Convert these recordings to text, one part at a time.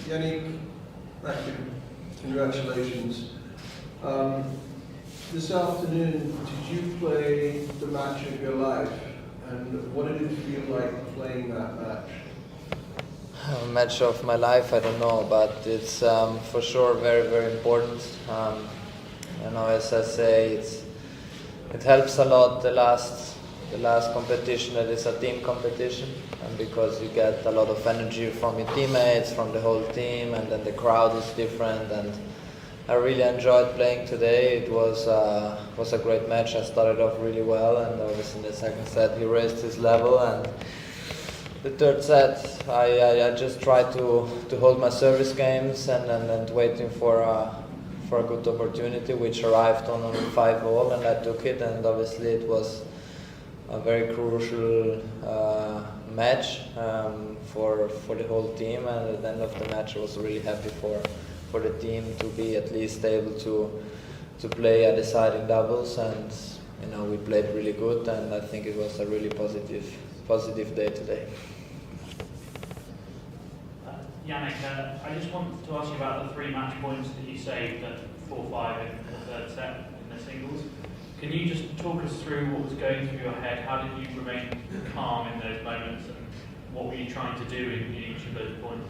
Jannik, thank you. Congratulations. This afternoon, did you play the match of your life? And what did it feel like playing that match? Match of my life, I don't know, but it's for sure very, very important. As I say, it helps a lot the last competition that is a team competition, and because you get a lot of energy from your teammates, from the whole team, and then the crowd is different. And I really enjoyed playing today. It was a great match. I started off really well, and obviously in the second set he raised his level, and the third set I just tried to hold my service games and waiting for a good opportunity, which arrived on 5-all, and I took it. And obviously it was a very crucial match for the whole team, and at the end of the match I was really happy for the team to be at least able to play a deciding doubles, and we played really good, and I think it was a really positive day today. Jannik, I just wanted to ask you about the 3 match points that you saved at 4-5 in the third set in the singles. Can you just talk us through what was going through your head? How did you remain calm in those moments, and what were you trying to do in each of those points?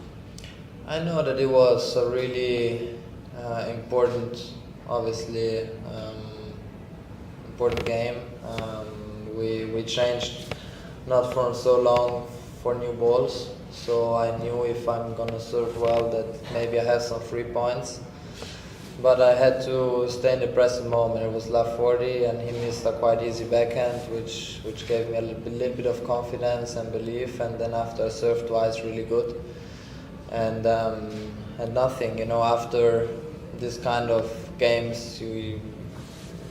I know that it was a really important, obviously, important game. We changed not for so long for new balls, so I knew if I'm gonna serve well that maybe I have some free points. But I had to stay in the present moment. It was love 40, and he missed a quite easy backhand, which gave me a little bit of confidence and belief. And then after I served twice, really good. And nothing, after this kind of games,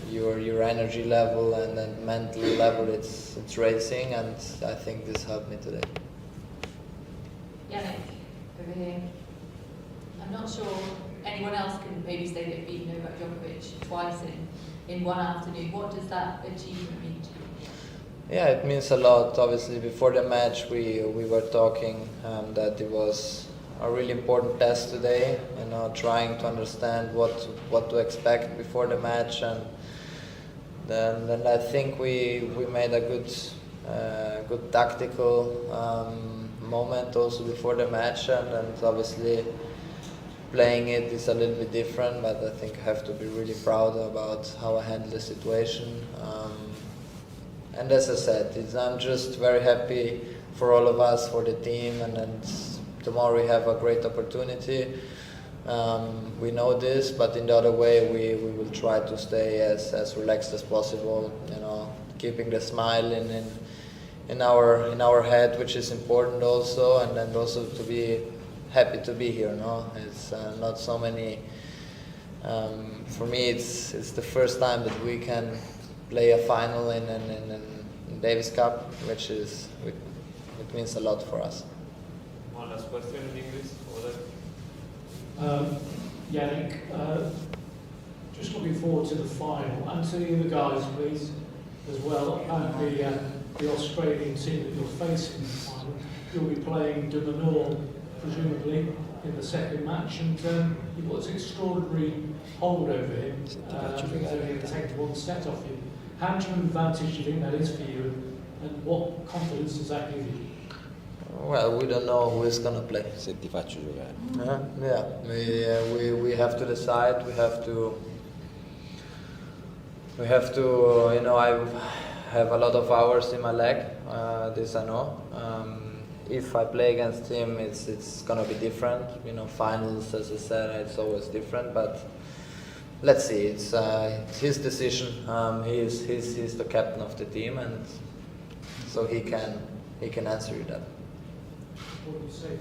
your energy level and then mental level, it's raising, and I think this helped me today. Jannik, over here. I'm not sure anyone else can maybe say they've beaten Novak Djokovic twice in one afternoon. What does that achievement mean to you? Yeah, it means a lot. Obviously, before the match, we were talking that it was a really important test today. Trying to understand what to expect before the match, and then I think we made a good tactical moment also before the match, and obviously playing it is a little bit different, but I think I have to be really proud about how I handled the situation. And as I said, I'm just very happy for all of us, for the team, and tomorrow we have a great opportunity. We know this, but in the other way we will try to stay as relaxed as possible, keeping the smile in our head, which is important also, and then also to be happy to be here. It's not so many. For me, it's the first time that we can play a final in Davis Cup, which it means a lot for us. One last question in English. Jannik, just looking forward to the final, and to the other guys, please, as well. Apparently, the Australian team that you're facing in the final, you'll be playing de Minaur, presumably, in the second match, and you've got this extraordinary hold over him. I think he's only going to take 1 set off you. How much of an advantage do you think that is for you, and what confidence does that give you? Well, we don't know who is gonna play. Se ti faccio giocare. Yeah, we have to decide. We have to. I have a lot of hours in my leg. This I know. If I play against him, it's gonna be different. Finals, as I said, it's always different. But let's see. It's his decision. He's the captain of the team, and so he can answer you that. What do you say?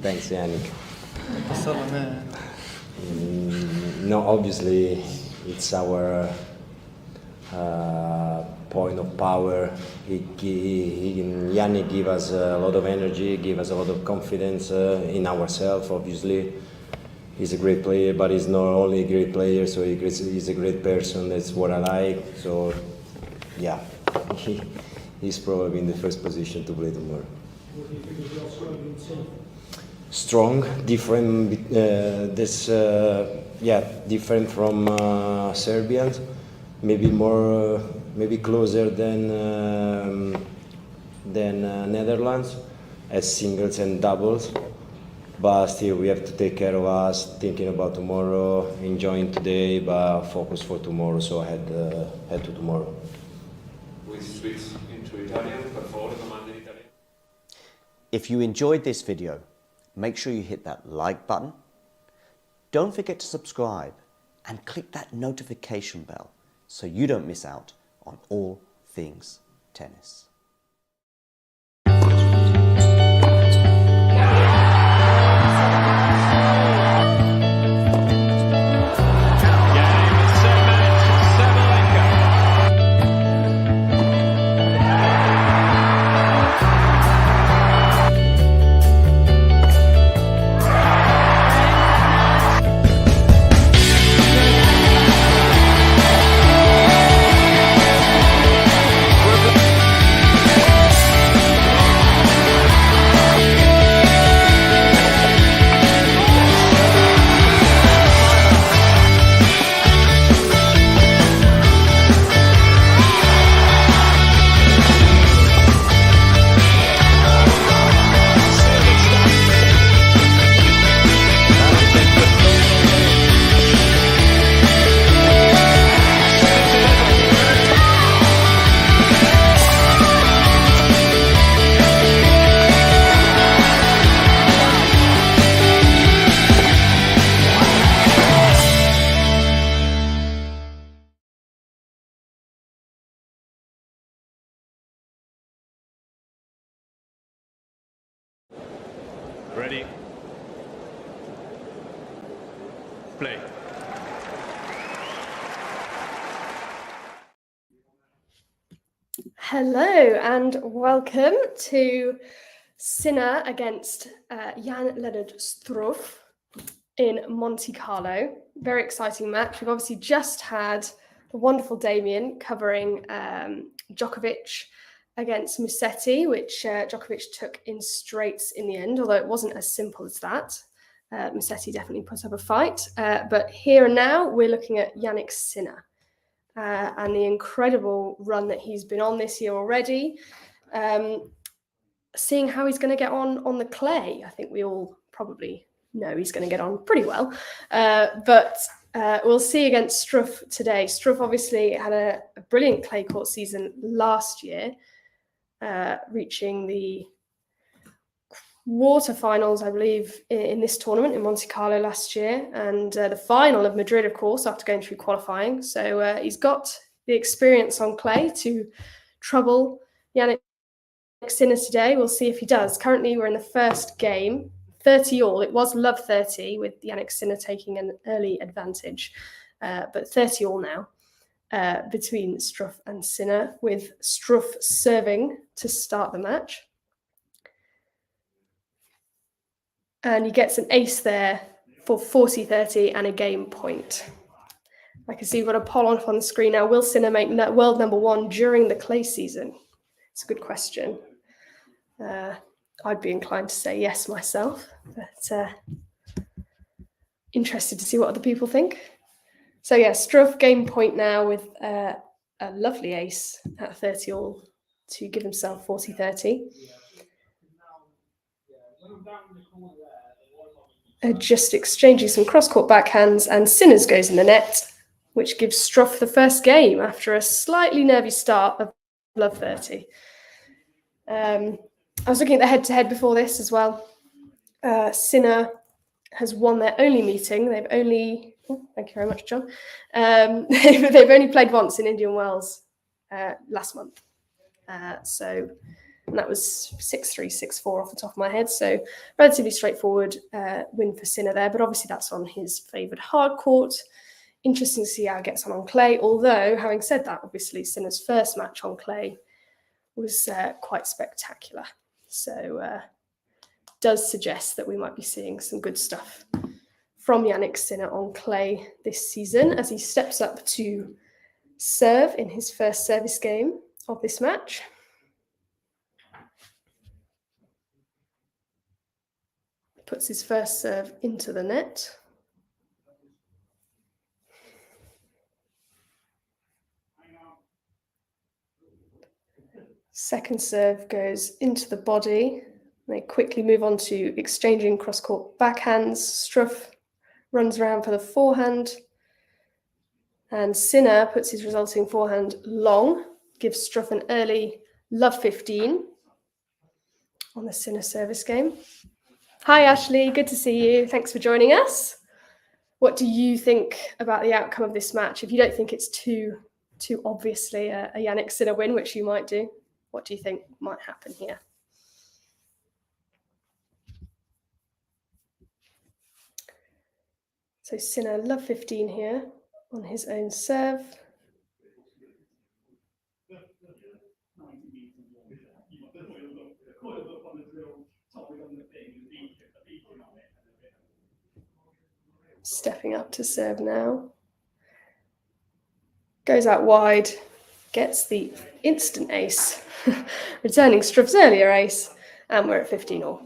Thanks, Jannik. No, obviously it's our point of power. Jannik give us a lot of energy, give us a lot of confidence in ourselves. Obviously, he's a great player, but he's not only a great player. So he's a great person. That's what I like. So, yeah, he's probably in the first position to play tomorrow. What do you think of the Australian team? strong, different. Different from Serbians. Maybe more, maybe closer than Netherlands as singles and doubles. But still, we have to take care of us, thinking about tomorrow, enjoying today, but focus for tomorrow. So head to tomorrow. We switch into Italian, per favore, domande in Italiano. If you enjoyed this video, make sure you hit that like button. Don't forget to subscribe and click that notification bell so you don't miss out on all things tennis. Ready? Play. Hello and welcome to Sinner against Jan-Lennard Struff in Monte Carlo. Very exciting match. We've obviously just had the wonderful Damien covering Djokovic against Musetti, which Djokovic took in straights in the end, although it wasn't as simple as that. Musetti definitely put up a fight. But here and now, we're looking at Jannik Sinner and the incredible run that he's been on this year already. Seeing how he's going to get on the clay, I think we all probably know he's going to get on pretty well. But we'll see against Struff today. Struff obviously had a brilliant clay court season last year, reaching the quarterfinals, I believe, in this tournament in Monte Carlo last year, and the final of Madrid, of course, after going through qualifying. So he's got the experience on clay to trouble Jannik Sinner today. We'll see if he does. Currently, we're in the first game, 30 all. It was love 30 with Jannik Sinner taking an early advantage, but 30 all now between Struff and Sinner, with Struff serving to start the match. And he gets an ace there for 40-30 and a game point. I can see we've got a poll on the screen now. Will Sinner make world number one during the clay season? It's a good question. I'd be inclined to say yes myself, but interested to see what other people think. So yeah, Struff game point now with a lovely ace at 30 all to give himself 40-30. Just exchanging some cross-court backhands, and Sinners goes in the net, which gives Struff the first game after a slightly nervy start of love 30. I was looking at the head-to-head before this as well. Sinner has won their only meeting. They've only, thank you very much, John. They've only played once in Indian Wells last month. And that was 6-3, 6-4 off the top of my head. So relatively straightforward win for Sinner there. But obviously that's on his favoured hard court. Interesting to see how it gets on clay. Although, having said that, obviously Sinner's first match on clay was quite spectacular. So does suggest that we might be seeing some good stuff from Jannik Sinner on clay this season as he steps up to serve in his first service game of this match. puts his first serve into the net. Second serve goes into the body. They quickly move on to exchanging cross-court backhands. Struff runs around for the forehand. And Sinner puts his resulting forehand long, gives Struff an early love 15 on the Sinner service game. Hi, Ashley. Good to see you. Thanks for joining us. What do you think about the outcome of this match? If you don't think it's too obviously a Jannik Sinner win, which you might do, what do you think might happen here? So Sinner love 15 here on his own serve. Stepping up to serve now. Goes out wide, gets the instant ace, returning Struff's earlier ace, and we're at 15-all.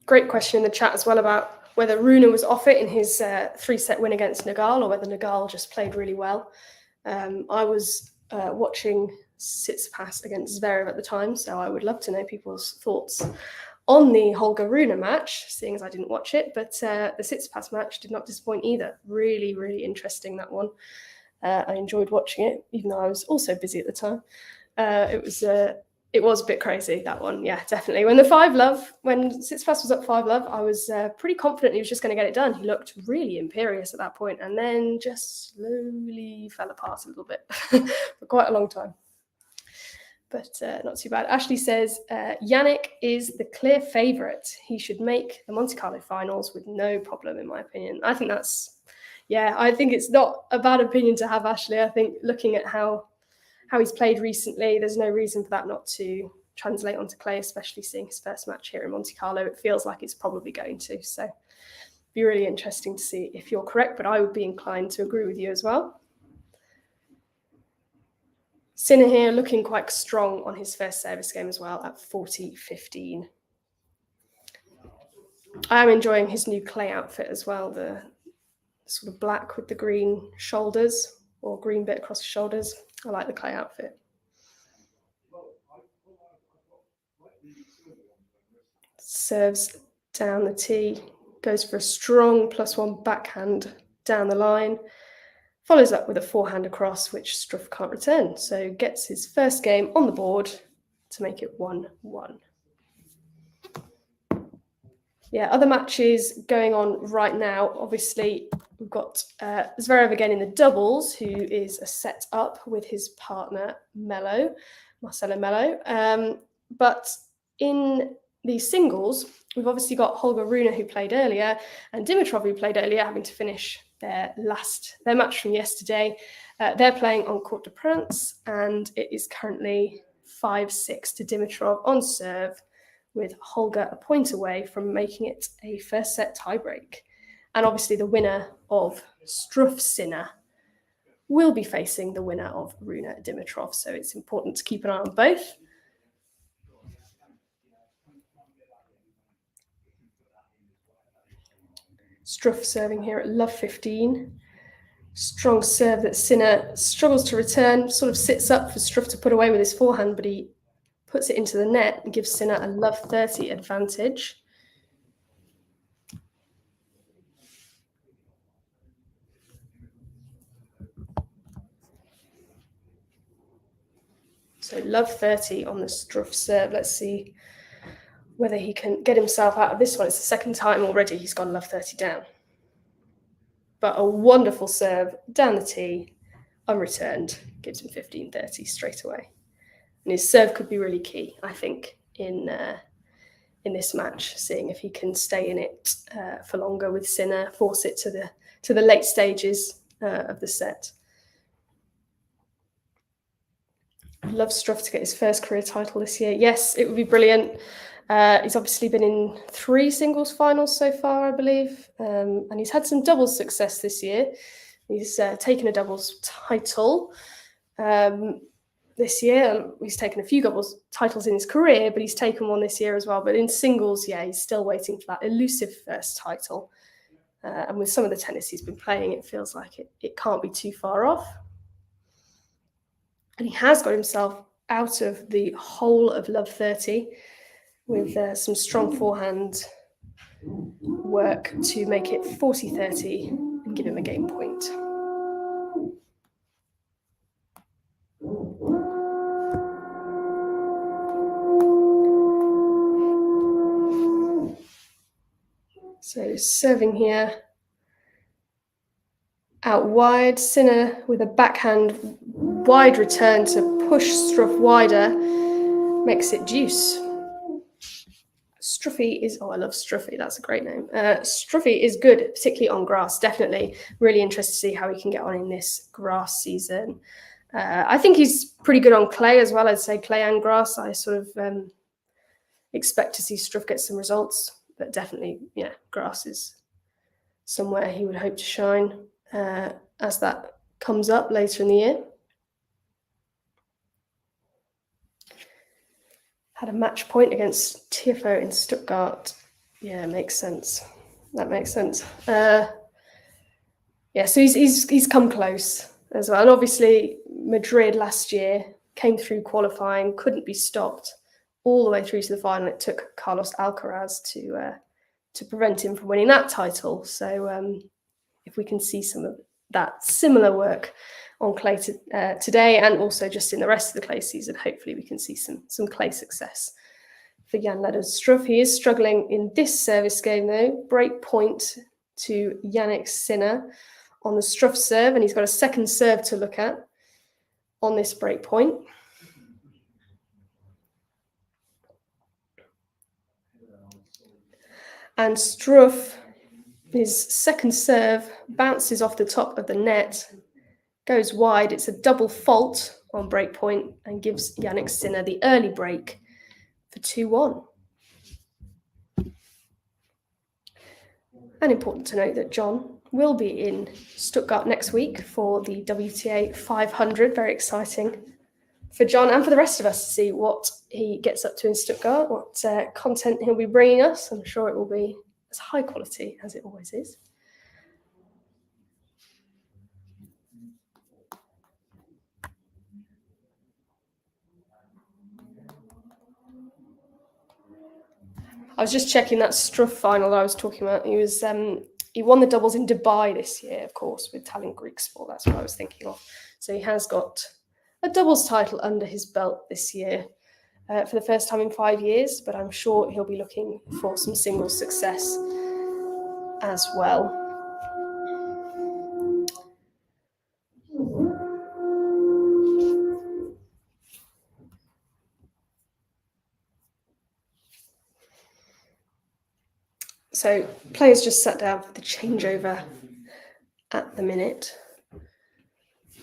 Great question in the chat as well about whether Rune was off it in his 3-set win against Nagal, or whether Nagal just played really well. I was watching Tsitsipas against Zverev at the time, so I would love to know people's thoughts on the Holger Rune match, seeing as I didn't watch it. But the Tsitsipas match did not disappoint either. Really, really interesting, that one. I enjoyed watching it, even though I was also busy at the time. It was a bit crazy, that one. Yeah, definitely. When Tsitsipas was up 5-love, I was pretty confident he was just going to get it done. He looked really imperious at that point, and then just slowly fell apart a little bit for quite a long time. But not too bad. Ashley says, Jannik is the clear favourite. He should make the Monte Carlo finals with no problem, in my opinion. I think it's not a bad opinion to have, Ashley. I think looking at how he's played recently, there's no reason for that not to translate onto clay, especially seeing his first match here in Monte Carlo. It feels like it's probably going to. So it'd be really interesting to see if you're correct, but I would be inclined to agree with you as well. Sinner here looking quite strong on his first service game as well at 40-15. I am enjoying his new clay outfit as well, the sort of black with the green shoulders, or green bit across the shoulders. I like the clay outfit. Serves down the tee, goes for a strong +1 backhand down the line. Follows up with a forehand across, which Struff can't return. So gets his first game on the board to make it 1-1. Yeah, other matches going on right now. Obviously, we've got Zverev again in the doubles, who is a set up with his partner Marcelo Melo. But in the singles, we've obviously got Holger Rune, who played earlier, and Dimitrov, who played earlier, having to finish their match from yesterday. They're playing on Court de Prince, and it is currently 5-6 to Dimitrov on serve, with Holger a point away from making it a first set tiebreak. And obviously the winner of Struff Sinner will be facing the winner of Rune Dimitrov. So it's important to keep an eye on both. Struff serving here at love 15. Strong serve that Sinner struggles to return, sort of sits up for Struff to put away with his forehand, but he puts it into the net and gives Sinner a love 30 advantage. So love 30 on the Struff serve. Let's see whether he can get himself out of this one. It's the second time already he's gone love 30 down. But a wonderful serve down the tee, unreturned, gives him 15-30 straight away. And his serve could be really key, I think, in this match, seeing if he can stay in it for longer with Sinner, force it to the late stages of the set. I'd love Struff to get his first career title this year. Yes, it would be brilliant. He's obviously been in 3 singles finals so far, I believe, and he's had some doubles success this year. He's taken a doubles title. this year. He's taken a few doubles titles in his career, but he's taken one this year as well. But in singles, yeah, he's still waiting for that elusive first title. And with some of the tennis he's been playing, it feels like it can't be too far off. And he has got himself out of the hole of love 30 with some strong forehand work to make it 40-30 and give him a game point. So serving here out wide, Sinner with a backhand wide return to push Struff wider, makes it deuce. Struffy is, I love Struffy, that's a great name. Struffy is good, particularly on grass, definitely. Really interested to see how he can get on in this grass season. I think he's pretty good on clay as well. I'd say clay and grass. I sort of expect to see Struff get some results, but definitely, yeah, grass is somewhere he would hope to shine as that comes up later in the year. Had a match point against Tiafoe in Stuttgart. Yeah, makes sense. That makes sense. Yeah, so he's come close as well. And obviously Madrid last year came through qualifying, couldn't be stopped all the way through to the final. It took Carlos Alcaraz to prevent him from winning that title. So if we can see some of that similar work on clay today and also just in the rest of the clay season, hopefully we can see some clay success for Jan-Lennard Struff. He is struggling in this service game though. Break point to Jannik Sinner on the Struff serve, and he's got a second serve to look at on this break point. And Struff, his second serve bounces off the top of the net, goes wide. It's a double fault on break point and gives Jannik Sinner the early break for 2-1. And important to note that John will be in Stuttgart next week for the WTA 500. Very exciting for John and for the rest of us to see what he gets up to in Stuttgart, what content he'll be bringing us. I'm sure it will be as high quality as it always is. I was just checking that Struff final that I was talking about. He won the doubles in Dubai this year, of course, with Talent Greek Sport. That's what I was thinking of. So he has got a doubles title under his belt this year for the first time in 5 years, but I'm sure he'll be looking for some singles success as well. So players just sat down for the changeover at the minute.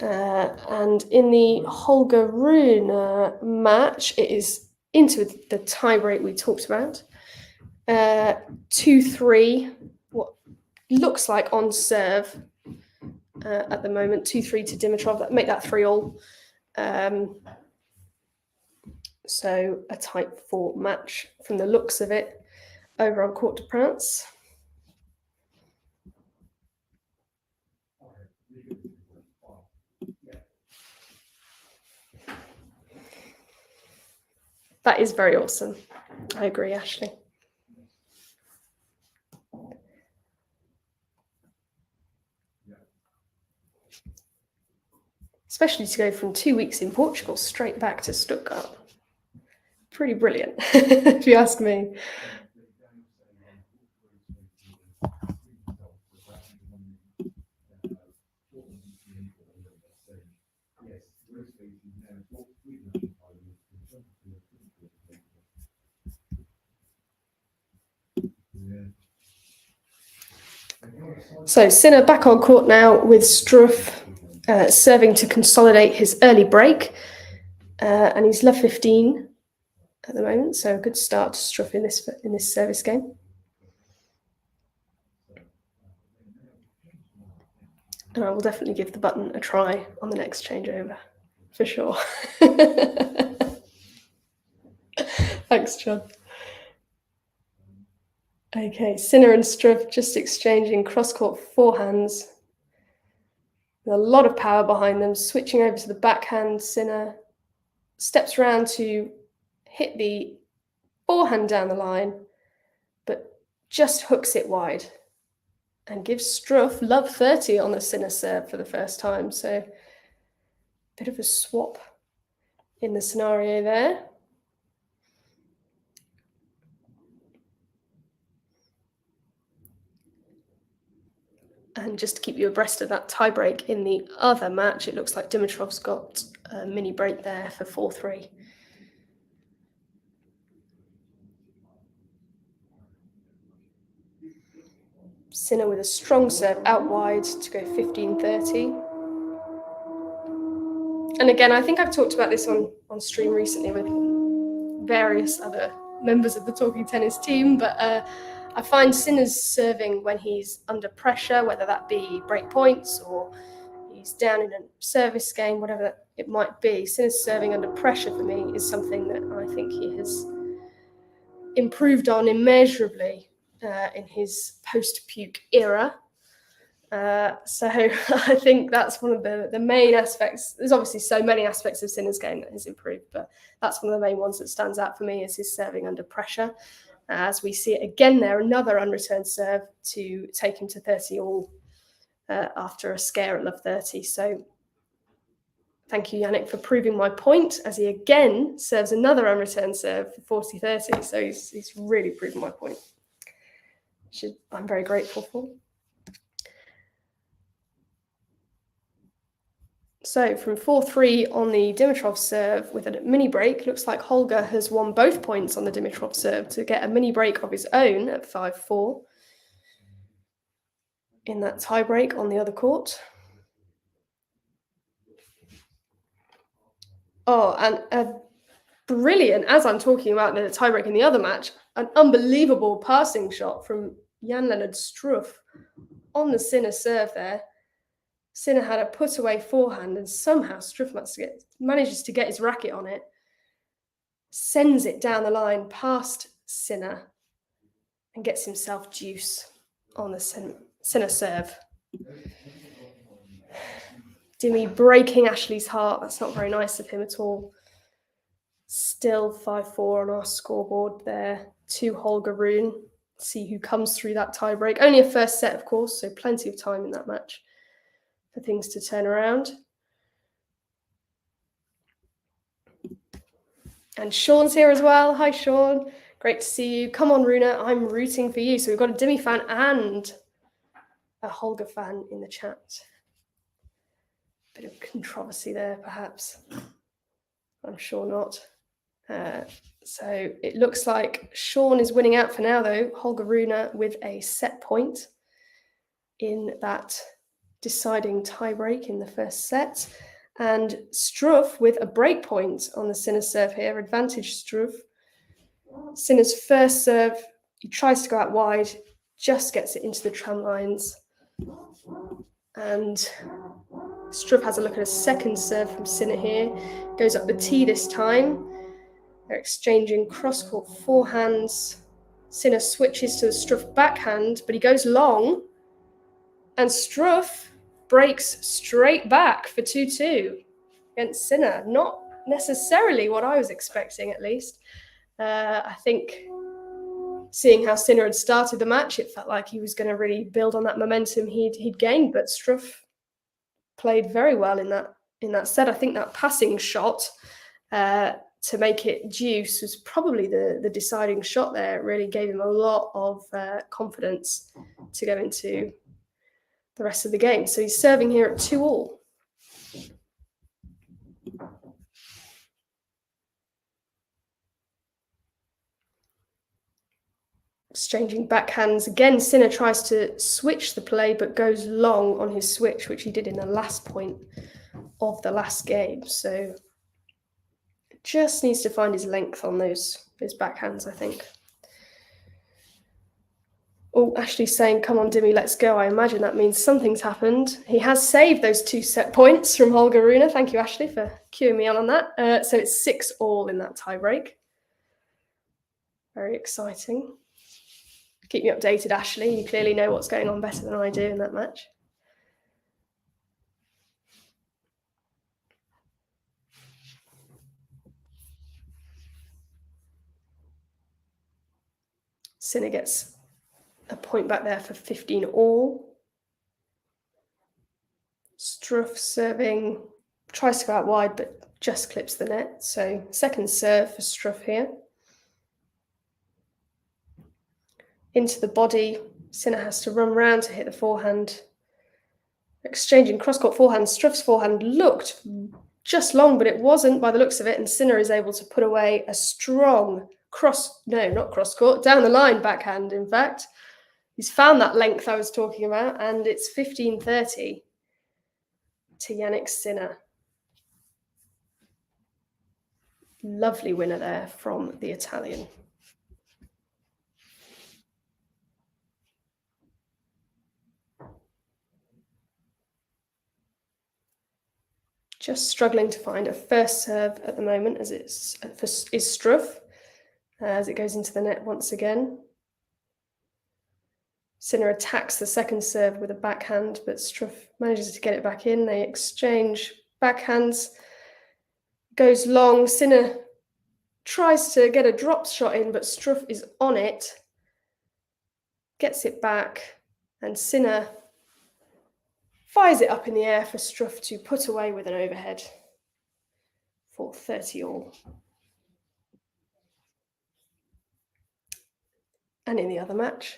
And in the Holger Rune match, it is into the tie-break we talked about. 2-3, what looks like on serve at the moment. 2-3 to Dimitrov, make that 3-all. So a type 4 match from the looks of it over on Court de Prince. That is very awesome. I agree, Ashley. Especially to go from 2 weeks in Portugal straight back to Stuttgart. Pretty brilliant, if you ask me. So Sinner back on court now with Struff serving to consolidate his early break. And he's love 15 at the moment, so a good start to Struff in this service game. And I will definitely give the button a try on the next changeover. for sure. Thanks, John. Okay, Sinner and Struff just exchanging cross-court forehands. With a lot of power behind them, switching over to the backhand. Sinner steps around to hit the forehand down the line, but just hooks it wide and gives Struff love 30 on the Sinner serve for the first time. So bit of a swap in the scenario there. And just to keep you abreast of that tiebreak in the other match, it looks like Dimitrov's got a mini break there for 4-3. Sinner with a strong serve out wide to go 15-30. And again, I think I've talked about this on stream recently with various other members of the Talking Tennis team, but I find Sinner's serving when he's under pressure, whether that be break points or he's down in a service game, whatever it might be. Sinner's serving under pressure for me is something that I think he has improved on immeasurably in his post-puke era. So I think that's one of the main aspects. There's obviously so many aspects of Sinner's game that has improved, but that's one of the main ones that stands out for me is his serving under pressure. As we see it again there, another unreturned serve to take him to 30 all after a scare at love 30. So thank you, Jannik, for proving my point as he again serves another unreturned serve for 40-30. So he's really proven my point, which I'm very grateful for. So from 4-3 on the Dimitrov serve with a mini break, looks like Holger has won both points on the Dimitrov serve to get a mini break of his own at 5-4 in that tie break on the other court. Oh, and a brilliant, as I'm talking about the tie break in the other match, an unbelievable passing shot from Jan-Lennard Struff on the Sinner serve there. Sinner had a put away forehand and somehow Struff manages to get his racket on it, sends it down the line past Sinner and gets himself deuce on the Sinner serve. Dimi breaking Ashley's heart. That's not very nice of him at all. Still 5-4 on our scoreboard there to Holger Rune. See who comes through that tie break. Only a first set, of course, so plenty of time in that match for things to turn around. And Sean's here as well. Hi, Sean. Great to see you. Come on, Runa. I'm rooting for you. So we've got a Dimi fan and a Holger fan in the chat. Bit of controversy there, perhaps. I'm sure not. So it looks like Sean is winning out for now, though. Holger Rune with a set point in that deciding tiebreak in the first set. And Struff with a break point on the Sinner serve here. Advantage Struff. Sinner's first serve, he tries to go out wide, just gets it into the tram lines. And Struff has a look at a second serve from Sinner here. Goes up the tee this time. They're exchanging cross-court forehands. Sinner switches to the Struff backhand, but he goes long. And Struff breaks straight back for 2-2 against Sinner. Not necessarily what I was expecting, at least. I think seeing how Sinner had started the match, it felt like he was going to really build on that momentum he'd gained. But Struff played very well in that set. I think that passing shot to make it deuce was probably the deciding shot there. It really gave him a lot of confidence to go into the rest of the game. So he's serving here at 2-all. Exchanging backhands. Again, Sinner tries to switch the play, but goes long on his switch, which he did in the last point of the last game. So just needs to find his length on those backhands, I think. Oh, Ashley's saying, come on, Dimmy, let's go. I imagine that means something's happened. He has saved those 2 set points from Holger Rune. Thank you, Ashley, for cueing me on that. So it's 6-all in that tiebreak. Very exciting. Keep me updated, Ashley. You clearly know what's going on better than I do in that match. Sinner gets a point back there for 15-all. Struff serving, tries to go out wide, but just clips the net. So second serve for Struff here. Into the body, Sinner has to run round to hit the forehand. Exchanging cross-court forehand. Struff's forehand looked just long, but it wasn't by the looks of it, and Sinner is able to put away a strong not cross-court, down the line backhand, in fact. He's found that length I was talking about, and it's 15-30 to Jannik Sinner. Lovely winner there from the Italian. Just struggling to find a first serve at the moment, as is Struff, as it goes into the net once again. Sinner attacks the second serve with a backhand, but Struff manages to get it back in. They exchange backhands. Goes long. Sinner tries to get a drop shot in, but Struff is on it. Gets it back, and Sinner fires it up in the air for Struff to put away with an overhead for 30-all. And in the other match,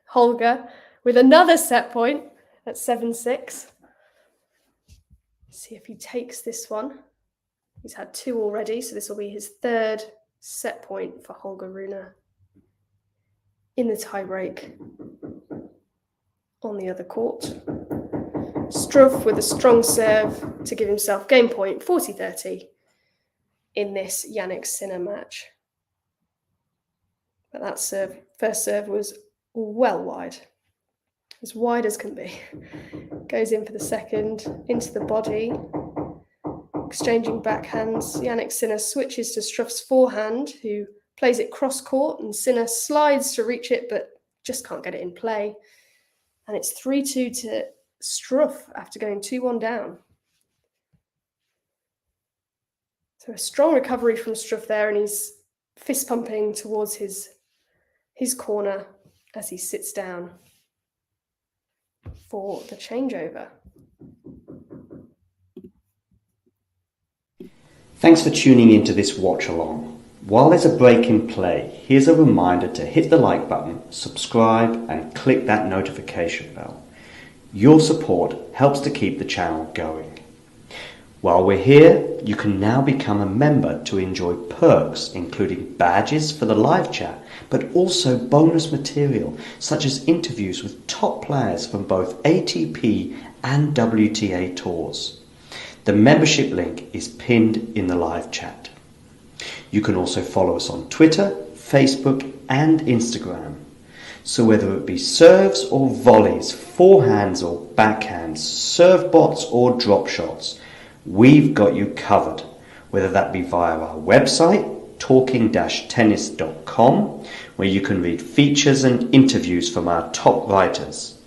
Holger with another set point at 7-6. See if he takes this one. He's had 2 already, so this will be his 3rd set point for Holger Rune in the tiebreak on the other court. Struff with a strong serve to give himself game point, 40-30 in this Jannik Sinner match. But that first serve was well wide as can be. Goes in for the second, into the body, exchanging backhands. Jannik Sinner switches to Struff's forehand, who plays it cross-court, and Sinner slides to reach it, but just can't get it in play. And it's 3-2 to Struff after going 2-1 down. So a strong recovery from Struff there, and he's fist pumping towards his corner as he sits down for the changeover. Thanks for tuning into this watch along. While there's a break in play, here's a reminder to hit the like button, subscribe, and click that notification bell. Your support helps to keep the channel going. While we're here, you can now become a member to enjoy perks, including badges for the live chat, but also bonus material such as interviews with top players from both ATP and WTA tours. The membership link is pinned in the live chat. You can also follow us on Twitter, Facebook, and Instagram. So whether it be serves or volleys, forehands or backhands, serve bots or drop shots, we've got you covered, whether that be via our website, talking-tennis.com, where you can read features and interviews from our top writers.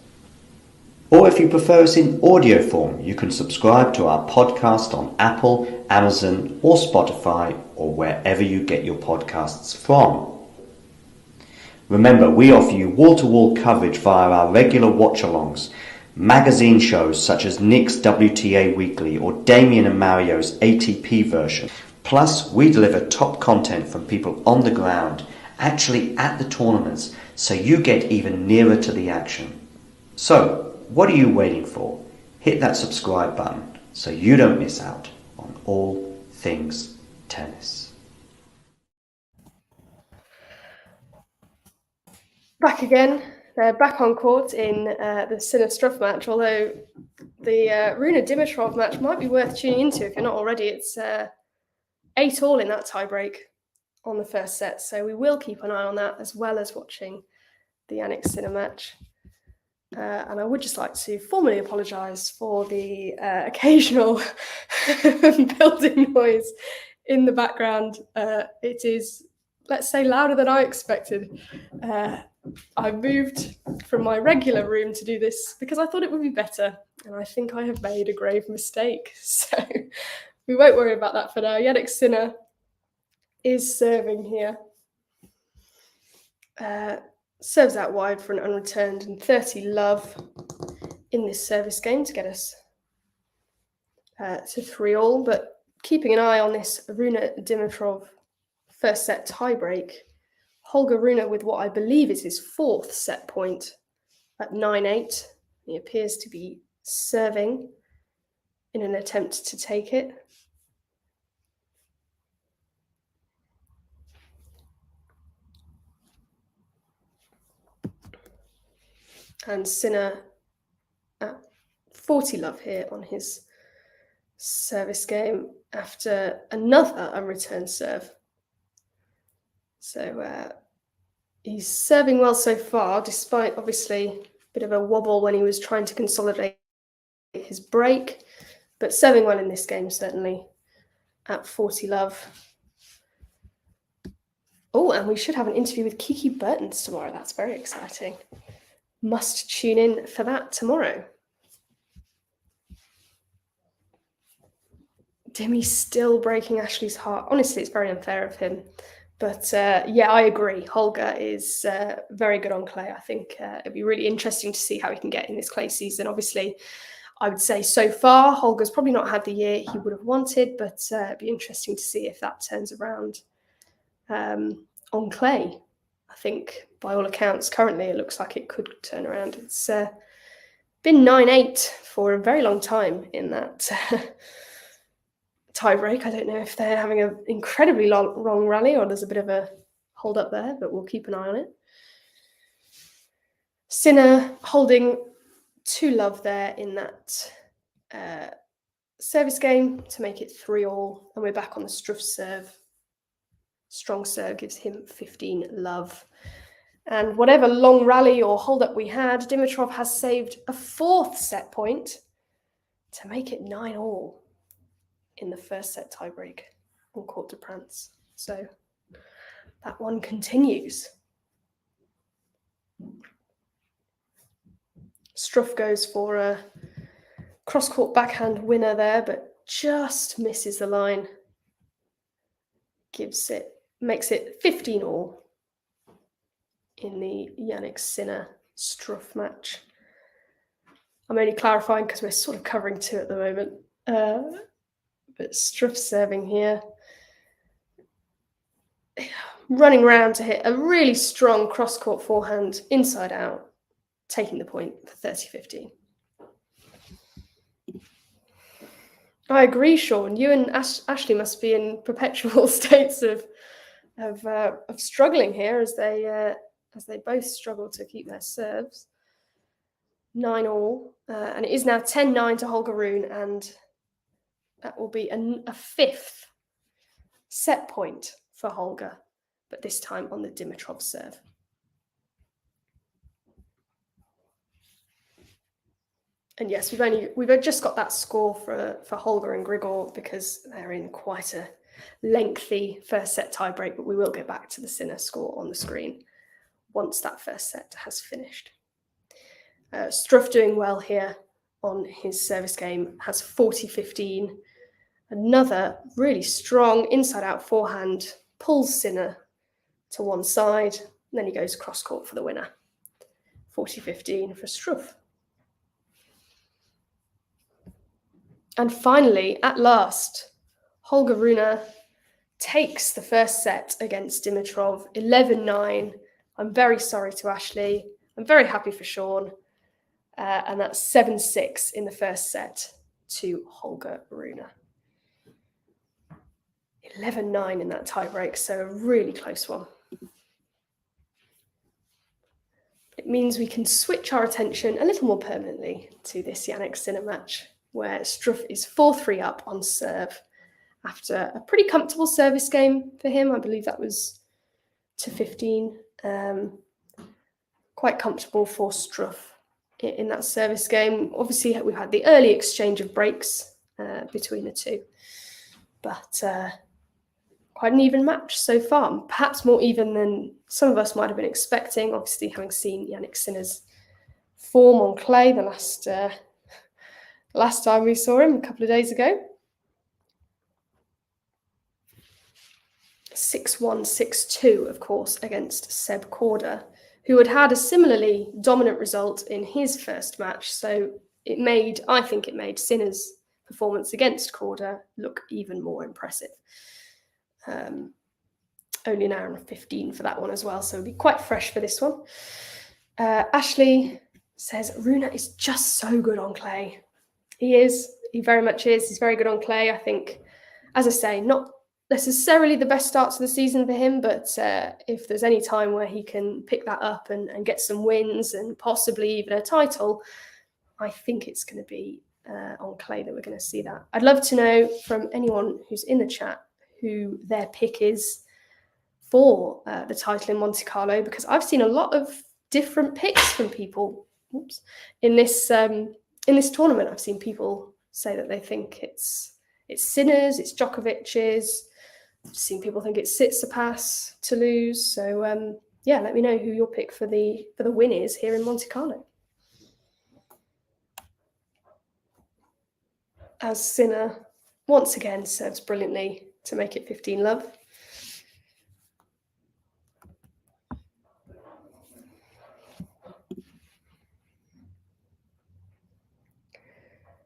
Or if you prefer us in audio form, you can subscribe to our podcast on Apple, Amazon, or Spotify, or wherever you get your podcasts from. Remember, we offer you wall-to-wall coverage via our regular watch-alongs, magazine shows such as Nick's WTA Weekly or Damien and Mario's ATP version. Plus, we deliver top content from people on the ground, actually at the tournaments, so you get even nearer to the action. So, what are you waiting for? Hit that subscribe button so you don't miss out on all things tennis. Back again. They're back on court in the Sinner-Struff match, although the Rune-Dimitrov match might be worth tuning into if you're not already. It's 8-all in that tiebreak on the first set, so we will keep an eye on that as well as watching the Jannik Sinner match. And I would just like to formally apologise for the occasional building noise in the background. It is, let's say, louder than I expected. I moved from my regular room to do this because I thought it would be better, and I think I have made a grave mistake. So we won't worry about that for now. Jannik Sinner is serving here. Serves out wide for an unreturned and 30 love in this service game to get us to 3-all, but keeping an eye on this Rune Dimitrov first set tiebreak. Holger Rune with what I believe is his 4th set point at 9-8. He appears to be serving in an attempt to take it. And Sinner at 40 love here on his service game after another unreturned serve. So he's serving well so far, despite obviously a bit of a wobble when he was trying to consolidate his break, but serving well in this game, certainly at 40 love. Oh, and we should have an interview with Kiki Bertens tomorrow. That's very exciting. Must tune in for that tomorrow. Demi still breaking Ashley's heart. Honestly, it's very unfair of him. But yeah, I agree. Holger is very good on clay. I think it'd be really interesting to see how he can get in this clay season. Obviously, I would say so far, Holger's probably not had the year he would have wanted, but it'd be interesting to see if that turns around on clay. I think, by all accounts, currently it looks like it could turn around. It's been 9-8 for a very long time in that tiebreak. I don't know if they're having an incredibly long rally or there's a bit of a hold up there, but we'll keep an eye on it. Sinner holding 2 love there in that service game to make it 3-all, and we're back on the Struff serve. Strong serve gives him 15 love. And whatever long rally or hold up we had, Dimitrov has saved a 4th set point to make it 9-all in the first set tiebreak on Court de France. So that one continues. Struff goes for a cross-court backhand winner there, but just misses the line. Makes it 15-all in the Jannik Sinner Struff match. I'm only clarifying because we're sort of covering 2 at the moment. But Struff serving here. Running round to hit a really strong cross-court forehand inside out, taking the point for 30-15. I agree, Sean. You and Ashley must be in perpetual states of struggling here as they both struggle to keep their serves. 9-all, and it is now 10-9 to Holger Rune, and that will be a 5th set point for Holger, but this time on the Dimitrov serve. And yes, we've just got that score for Holger and Grigor because they're in quite a lengthy first set tiebreak, but we will get back to the Sinner score on the screen once that first set has finished. Struff doing well here on his service game, has 40-15. Another really strong inside-out forehand, pulls Sinner to one side, and then he goes cross-court for the winner. 40-15 for Struff. And finally, at last, Holger Rune takes the first set against Dimitrov, 11-9. I'm very sorry to Ashley. I'm very happy for Sean. And that's 7-6 in the first set to Holger Rune. 11-9 in that tiebreak, so a really close one. It means we can switch our attention a little more permanently to this Jannik Sinner match, where Struff is 4-3 up on serve after a pretty comfortable service game for him. I believe that was to 15. quite comfortable for Struff in that service game. Obviously, we've had the early exchange of breaks between the two, but quite an even match so far. Perhaps more even than some of us might have been expecting, obviously having seen Jannik Sinner's form on clay the last time we saw him a couple of days ago. 6-1, 6-2, of course, against Seb Korda, who had a similarly dominant result in his first match. So I think it made Sinner's performance against Korda look even more impressive. Only an hour and 15 for that one as well, so it'll be quite fresh for this one. Ashley says, Rune is just so good on clay. He is. He very much is. He's very good on clay. I think, as I say, not necessarily the best start to the season for him, but if there's any time where he can pick that up and get some wins and possibly even a title, I think it's going to be on clay that we're going to see that. I'd love to know from anyone who's in the chat who their pick is for the title in Monte Carlo, because I've seen a lot of different picks from people in this tournament. I've seen people say that they think it's Sinner's, it's Djokovic's. I've seen people think it's Tsitsipas to lose. So yeah, let me know who your pick for the win is here in Monte Carlo. As Sinner once again serves brilliantly to make it 15-love.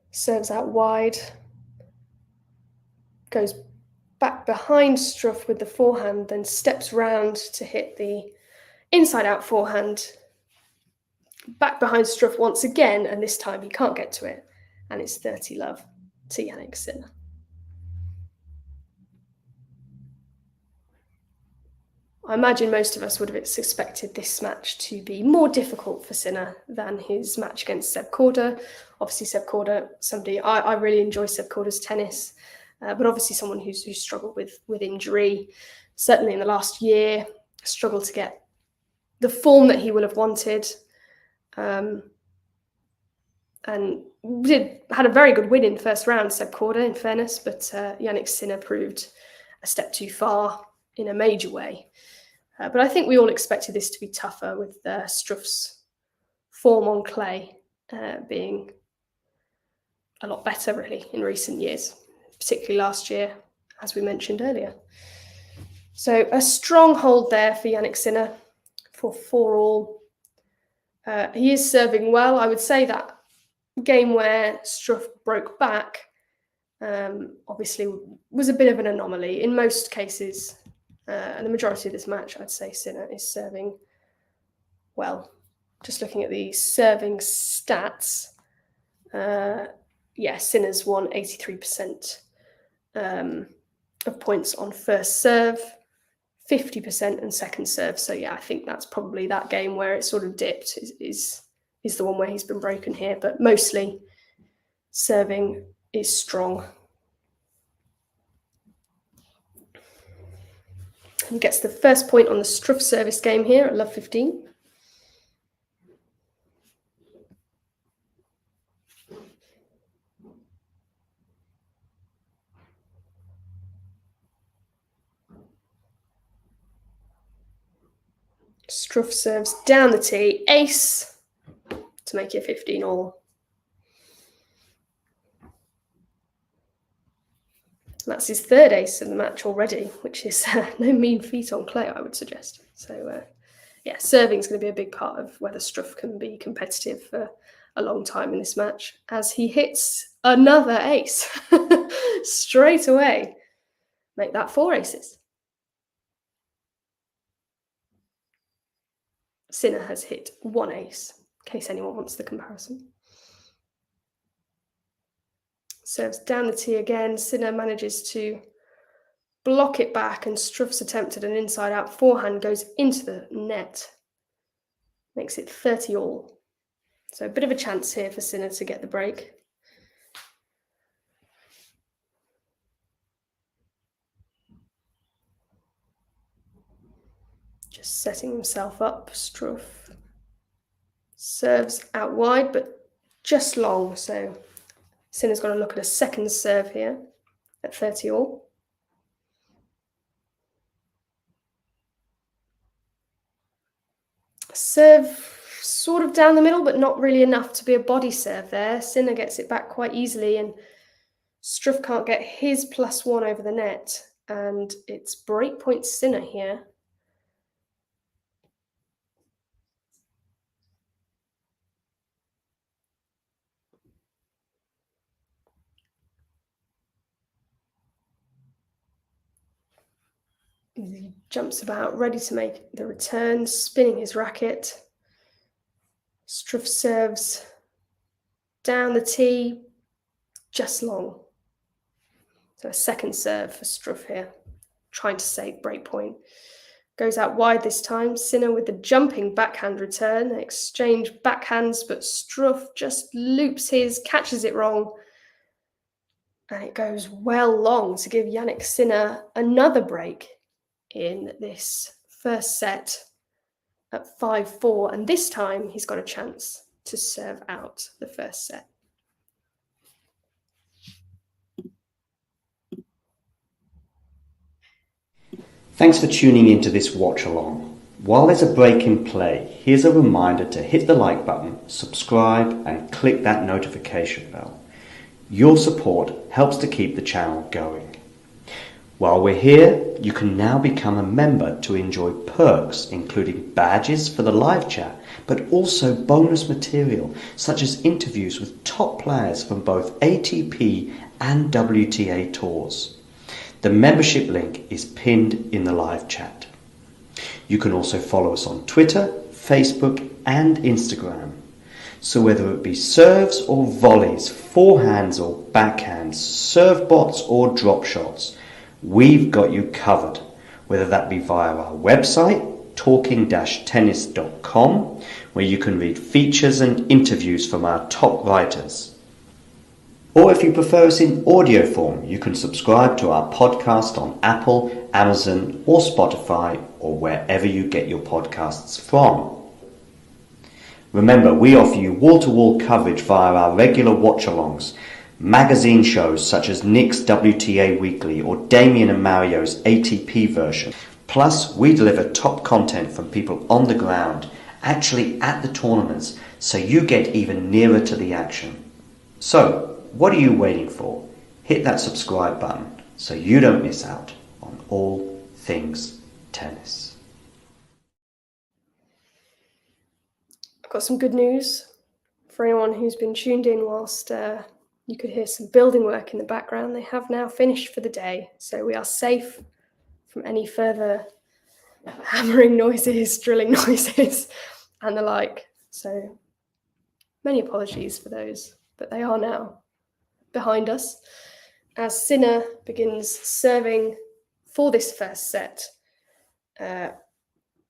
Serves out wide, goes back behind Struff with the forehand, then steps round to hit the inside-out forehand. Back behind Struff once again, and this time he can't get to it. And it's 30-love to Jannik Sinner. I imagine most of us would have expected this match to be more difficult for Sinner than his match against Seb Korda. Obviously, Seb Korda, somebody I really enjoy Seb Korda's tennis, but obviously someone who's struggled with injury. Certainly in the last year, struggled to get the form that he will have wanted, and had a very good win in the first round, Seb Korda, in fairness, but Jannik Sinner proved a step too far in a major way. But I think we all expected this to be tougher, with Struff's form on clay being a lot better, really, in recent years, particularly last year, as we mentioned earlier. So a strong hold there for Jannik Sinner for 4-all. He is serving well. I would say that game where Struff broke back obviously was a bit of an anomaly. In most cases, and the majority of this match, I'd say Sinner is serving well. Just looking at the serving stats, Sinner's won 83% of points on first serve, 50% on second serve. So yeah, I think that's probably that game where it sort of dipped is the one where he's been broken here, but mostly serving is strong. He gets the first point on the Struff service game here at love 15. Struff serves down the tee, ace, to make it 15-all. That's his third ace of the match already, which is no mean feat on clay, I would suggest. So, serving is going to be a big part of whether Struff can be competitive for a long time in this match, as he hits another ace straight away. Make that 4 aces. Sinner has hit 1 ace, in case anyone wants the comparison. Serves down the tee again. Sinner manages to block it back, and Struff's attempt at an inside-out forehand goes into the net. Makes it 30-all. So a bit of a chance here for Sinner to get the break. Just setting himself up, Struff. Serves out wide, but just long. So Sinner's got to look at a second serve here at 30 all. Serve sort of down the middle, but not really enough to be a body serve there. Sinner gets it back quite easily, and Struff can't get his +1 over the net. And it's breakpoint Sinner here. He jumps about, ready to make the return, spinning his racket. Struff serves down the tee, just long. So a second serve for Struff here, trying to save breakpoint. Goes out wide this time. Sinner with the jumping backhand return. They exchange backhands, but Struff just loops his, catches it wrong. And it goes well long to give Jannik Sinner another break in this first set at 5-4. And this time he's got a chance to serve out the first set. Thanks for tuning into this watch along. While there's a break in play, here's a reminder to hit the like button, subscribe and click that notification bell. Your support helps to keep the channel going. While we're here, you can now become a member to enjoy perks including badges for the live chat, but also bonus material such as interviews with top players from both ATP and WTA tours. The membership link is pinned in the live chat. You can also follow us on Twitter, Facebook and Instagram. So whether it be serves or volleys, forehands or backhands, serve bots or drop shots, we've got you covered. Whether that be via our website, talking-tennis.com, where you can read features and interviews from our top writers. Or if you prefer us in audio form, you can subscribe to our podcast on Apple, Amazon or Spotify or wherever you get your podcasts from. Remember, we offer you wall-to-wall coverage via our regular watch-alongs, magazine shows such as Nick's WTA Weekly or Damien and Mario's ATP version. Plus, we deliver top content from people on the ground, actually at the tournaments, so you get even nearer to the action. So, what are you waiting for? Hit that subscribe button so you don't miss out on all things tennis. I've got some good news for anyone who's been tuned in whilst you could hear some building work in the background. They have now finished for the day, so we are safe from any further hammering noises, drilling noises and the like. So many apologies for those, but they are now behind us as Sinner begins serving for this first set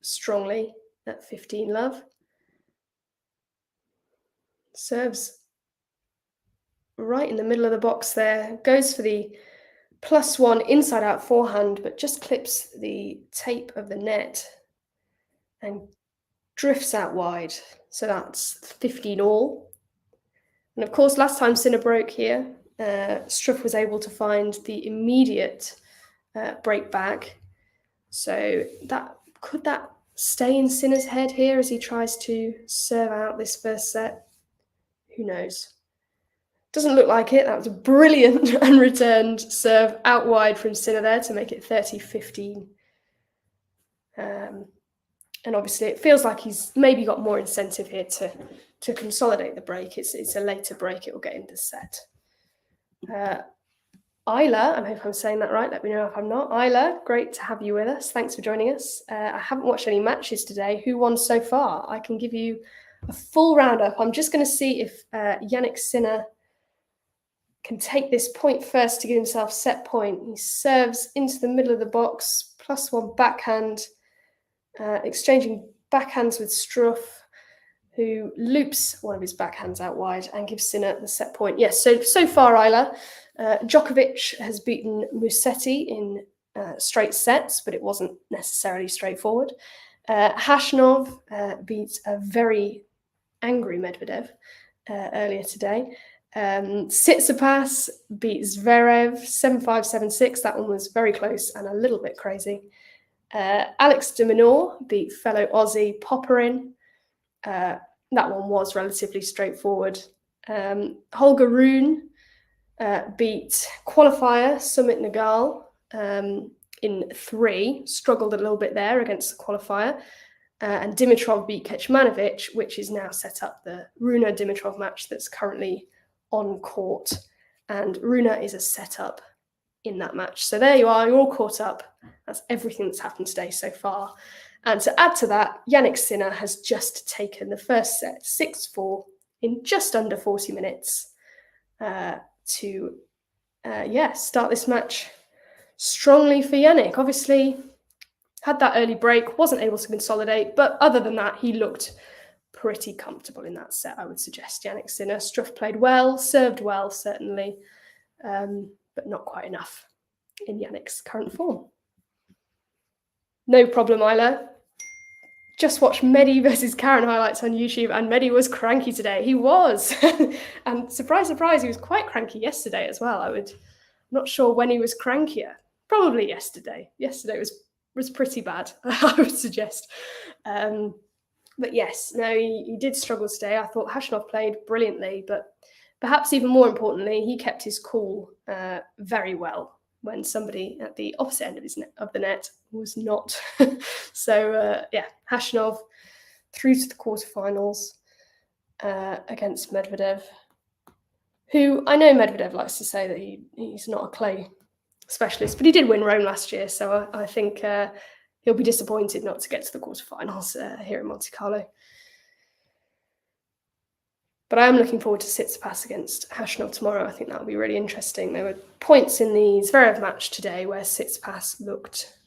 strongly at 15 love. Serves right in the middle of the box there, goes for the +1 inside out forehand, but just clips the tape of the net and drifts out wide. So that's 15 all. And of course, last time Sinner broke here, Struff was able to find the immediate break back. So could that stay in Sinner's head here as he tries to serve out this first set? Who knows? Doesn't look like it. That was a brilliant unreturned serve out wide from Sinner there to make it 30-15. And obviously it feels like he's maybe got more incentive here to consolidate the break. It's a later break. It will get into set. Isla, I hope I'm saying that right. Let me know if I'm not. Isla, great to have you with us. Thanks for joining us. I haven't watched any matches today. Who won so far? I can give you a full roundup. I'm just going to see if Jannik Sinner can take this point first to give himself set point. He serves into the middle of the box, +1 backhand, exchanging backhands with Struff, who loops one of his backhands out wide and gives Sinner the set point. Yes, so far, Isla, Djokovic has beaten Musetti in straight sets, but it wasn't necessarily straightforward. Hashnov beats a very angry Medvedev earlier today. Tsitsipas beat Zverev 7-5, 7-6. That one was very close and a little bit crazy. Alex de Minaur beat fellow Aussie Popperin. That one was relatively straightforward. Holger Rune beat qualifier Sumit Nagal in 3. Struggled a little bit there against the qualifier. And Dimitrov beat Kecmanovic, which is now set up the Rune-Dimitrov match that's currently on court. And Rune is a setup in that match. So there you are, you're all caught up. That's everything that's happened today so far. And to add to that, Jannik Sinner has just taken the first set, 6-4, in just under 40 minutes to start this match strongly for Jannik. Obviously, had that early break, wasn't able to consolidate, but other than that, he looked pretty comfortable in that set, I would suggest. Jannik Sinner. Struff played well, served well, certainly, but not quite enough in Jannik's current form. No problem, Isla. Just watched Mehdi versus Karen highlights on YouTube, and Mehdi was cranky today. He was. And surprise, surprise, he was quite cranky yesterday as well. I'm not sure when he was crankier. Probably yesterday. Yesterday was pretty bad, I would suggest. But yes, no, he did struggle today. I thought Khachanov played brilliantly, but perhaps even more importantly, he kept his cool very well when somebody at the opposite end of the net was not. So, Khachanov through to the quarterfinals against Medvedev, who I know Medvedev likes to say that he's not a clay specialist, but he did win Rome last year, so I think he'll be disappointed not to get to the quarterfinals here in Monte Carlo. But I am looking forward to Tsitsipas against Khachanov tomorrow. I think that'll be really interesting. There were points in the Zverev match today where Tsitsipas looked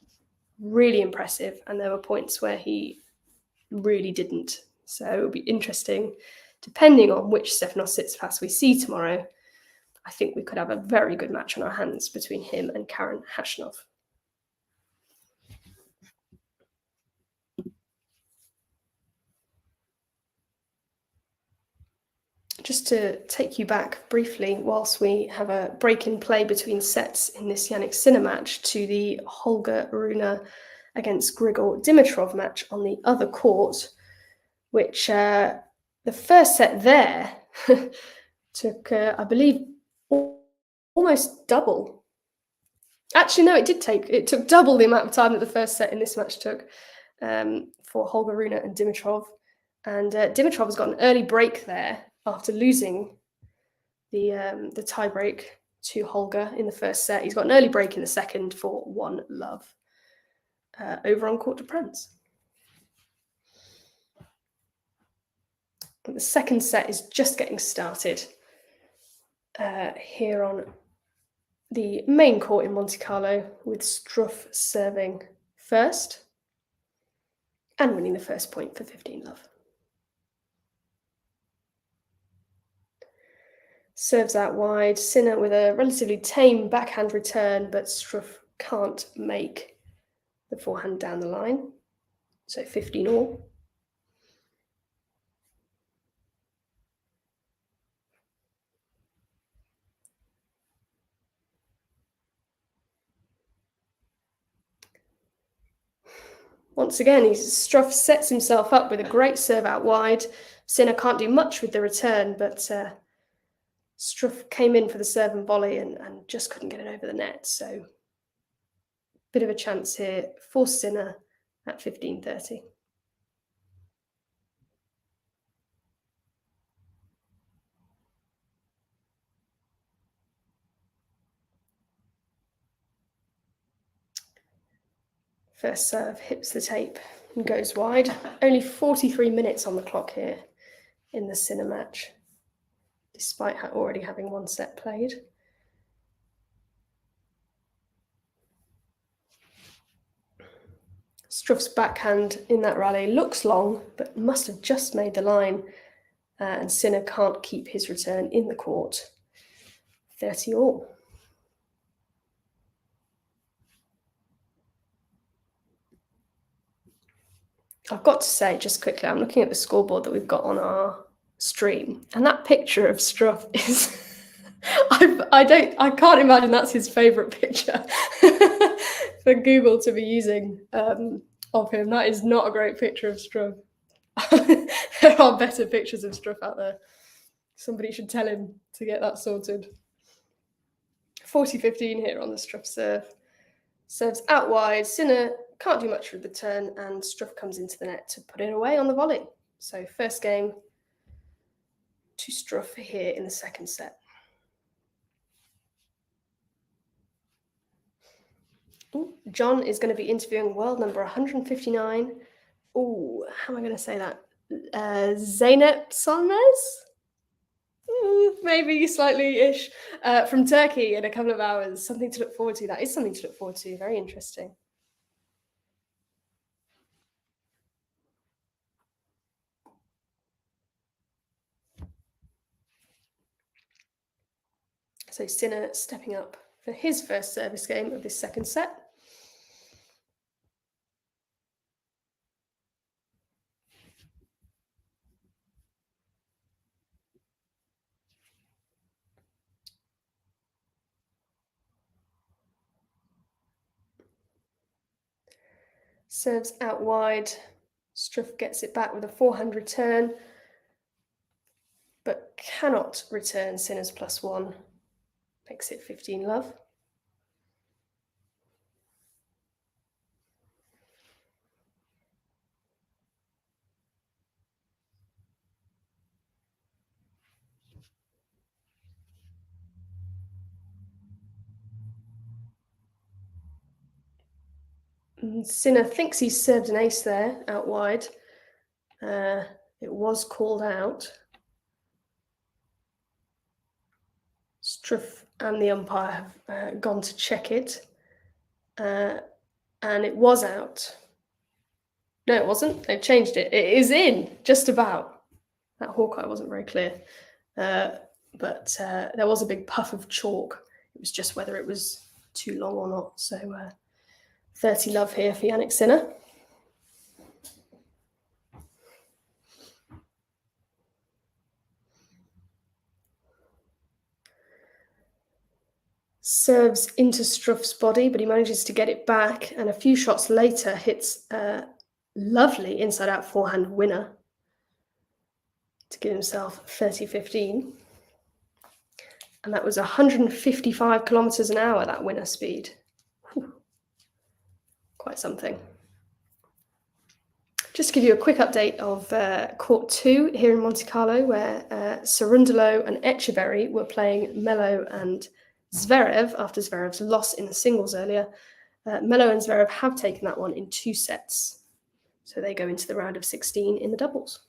really impressive, and there were points where he really didn't. So it'll be interesting, depending on which Stefanos Tsitsipas we see tomorrow. I think we could have a very good match on our hands between him and Karen Khachanov. Just to take you back briefly, whilst we have a break in play between sets in this Jannik Sinner match, to the Holger Rune against Grigor Dimitrov match on the other court, which the first set there took, I believe, almost double. Actually, no, it took double the amount of time that the first set in this match took for Holger Rune and Dimitrov. And Dimitrov has got an early break there after losing the tie break to Holger in the first set. He's got an early break in the second for 1-love over on Court de France. The second set is just getting started here on the main court in Monte Carlo, with Struff serving first and winning the first point for 15-love. Serves out wide, Sinner with a relatively tame backhand return, but Struff can't make the forehand down the line. So 15-all. Once again, Struff sets himself up with a great serve out wide. Sinner can't do much with the return, but Struff came in for the serve and volley and just couldn't get it over the net. So, bit of a chance here for Sinner at 15-30. First serve hits the tape and goes wide. Only 43 minutes on the clock here in the Sinner match, despite already having one set played. Struff's backhand in that rally looks long, but must have just made the line, and Sinner can't keep his return in the court. 30-all. I've got to say, just quickly, I'm looking at the scoreboard that we've got on our stream, and that picture of Struff is I can't imagine that's his favourite picture for Google to be using of him. That is not a great picture of Struff. There are better pictures of Struff out there. Somebody should tell him to get that sorted. 40-15 here on the Struff serve. Serves out wide. Sinner can't do much with the turn, and Struff comes into the net to put it away on the volley. So first game to Struff here in the second set. Ooh, John is going to be interviewing world number 159. Oh, how am I going to say that? Zeynep Solmez? Maybe slightly-ish. From Turkey in a couple of hours. Something to look forward to. That is something to look forward to. Very interesting. So Sinner stepping up for his first service game of this second set. Serves out wide. Struff gets it back with a forehand return, but cannot return Sinner's +1. Makes it 15-love. Sinner thinks he's served an ace there, out wide. It was called out. Struff and the umpire have gone to check it. And it was out. No, it wasn't. They've changed it. It is in, just about. That Hawkeye wasn't very clear. But there was a big puff of chalk. It was just whether it was too long or not. So 30-love here for Jannik Sinner. Serves into Struff's body, but he manages to get it back, and a few shots later hits a lovely inside-out forehand winner to give himself 30-15. And that was 155 kilometers an hour, that winner speed. Whew. Quite something. Just to give you a quick update of Court 2 here in Monte Carlo, where Cerundolo and Etcheverry were playing Melo and Zverev after Zverev's loss in the singles earlier. Melo and Zverev have taken that one in 2 sets. So they go into the round of 16 in the doubles.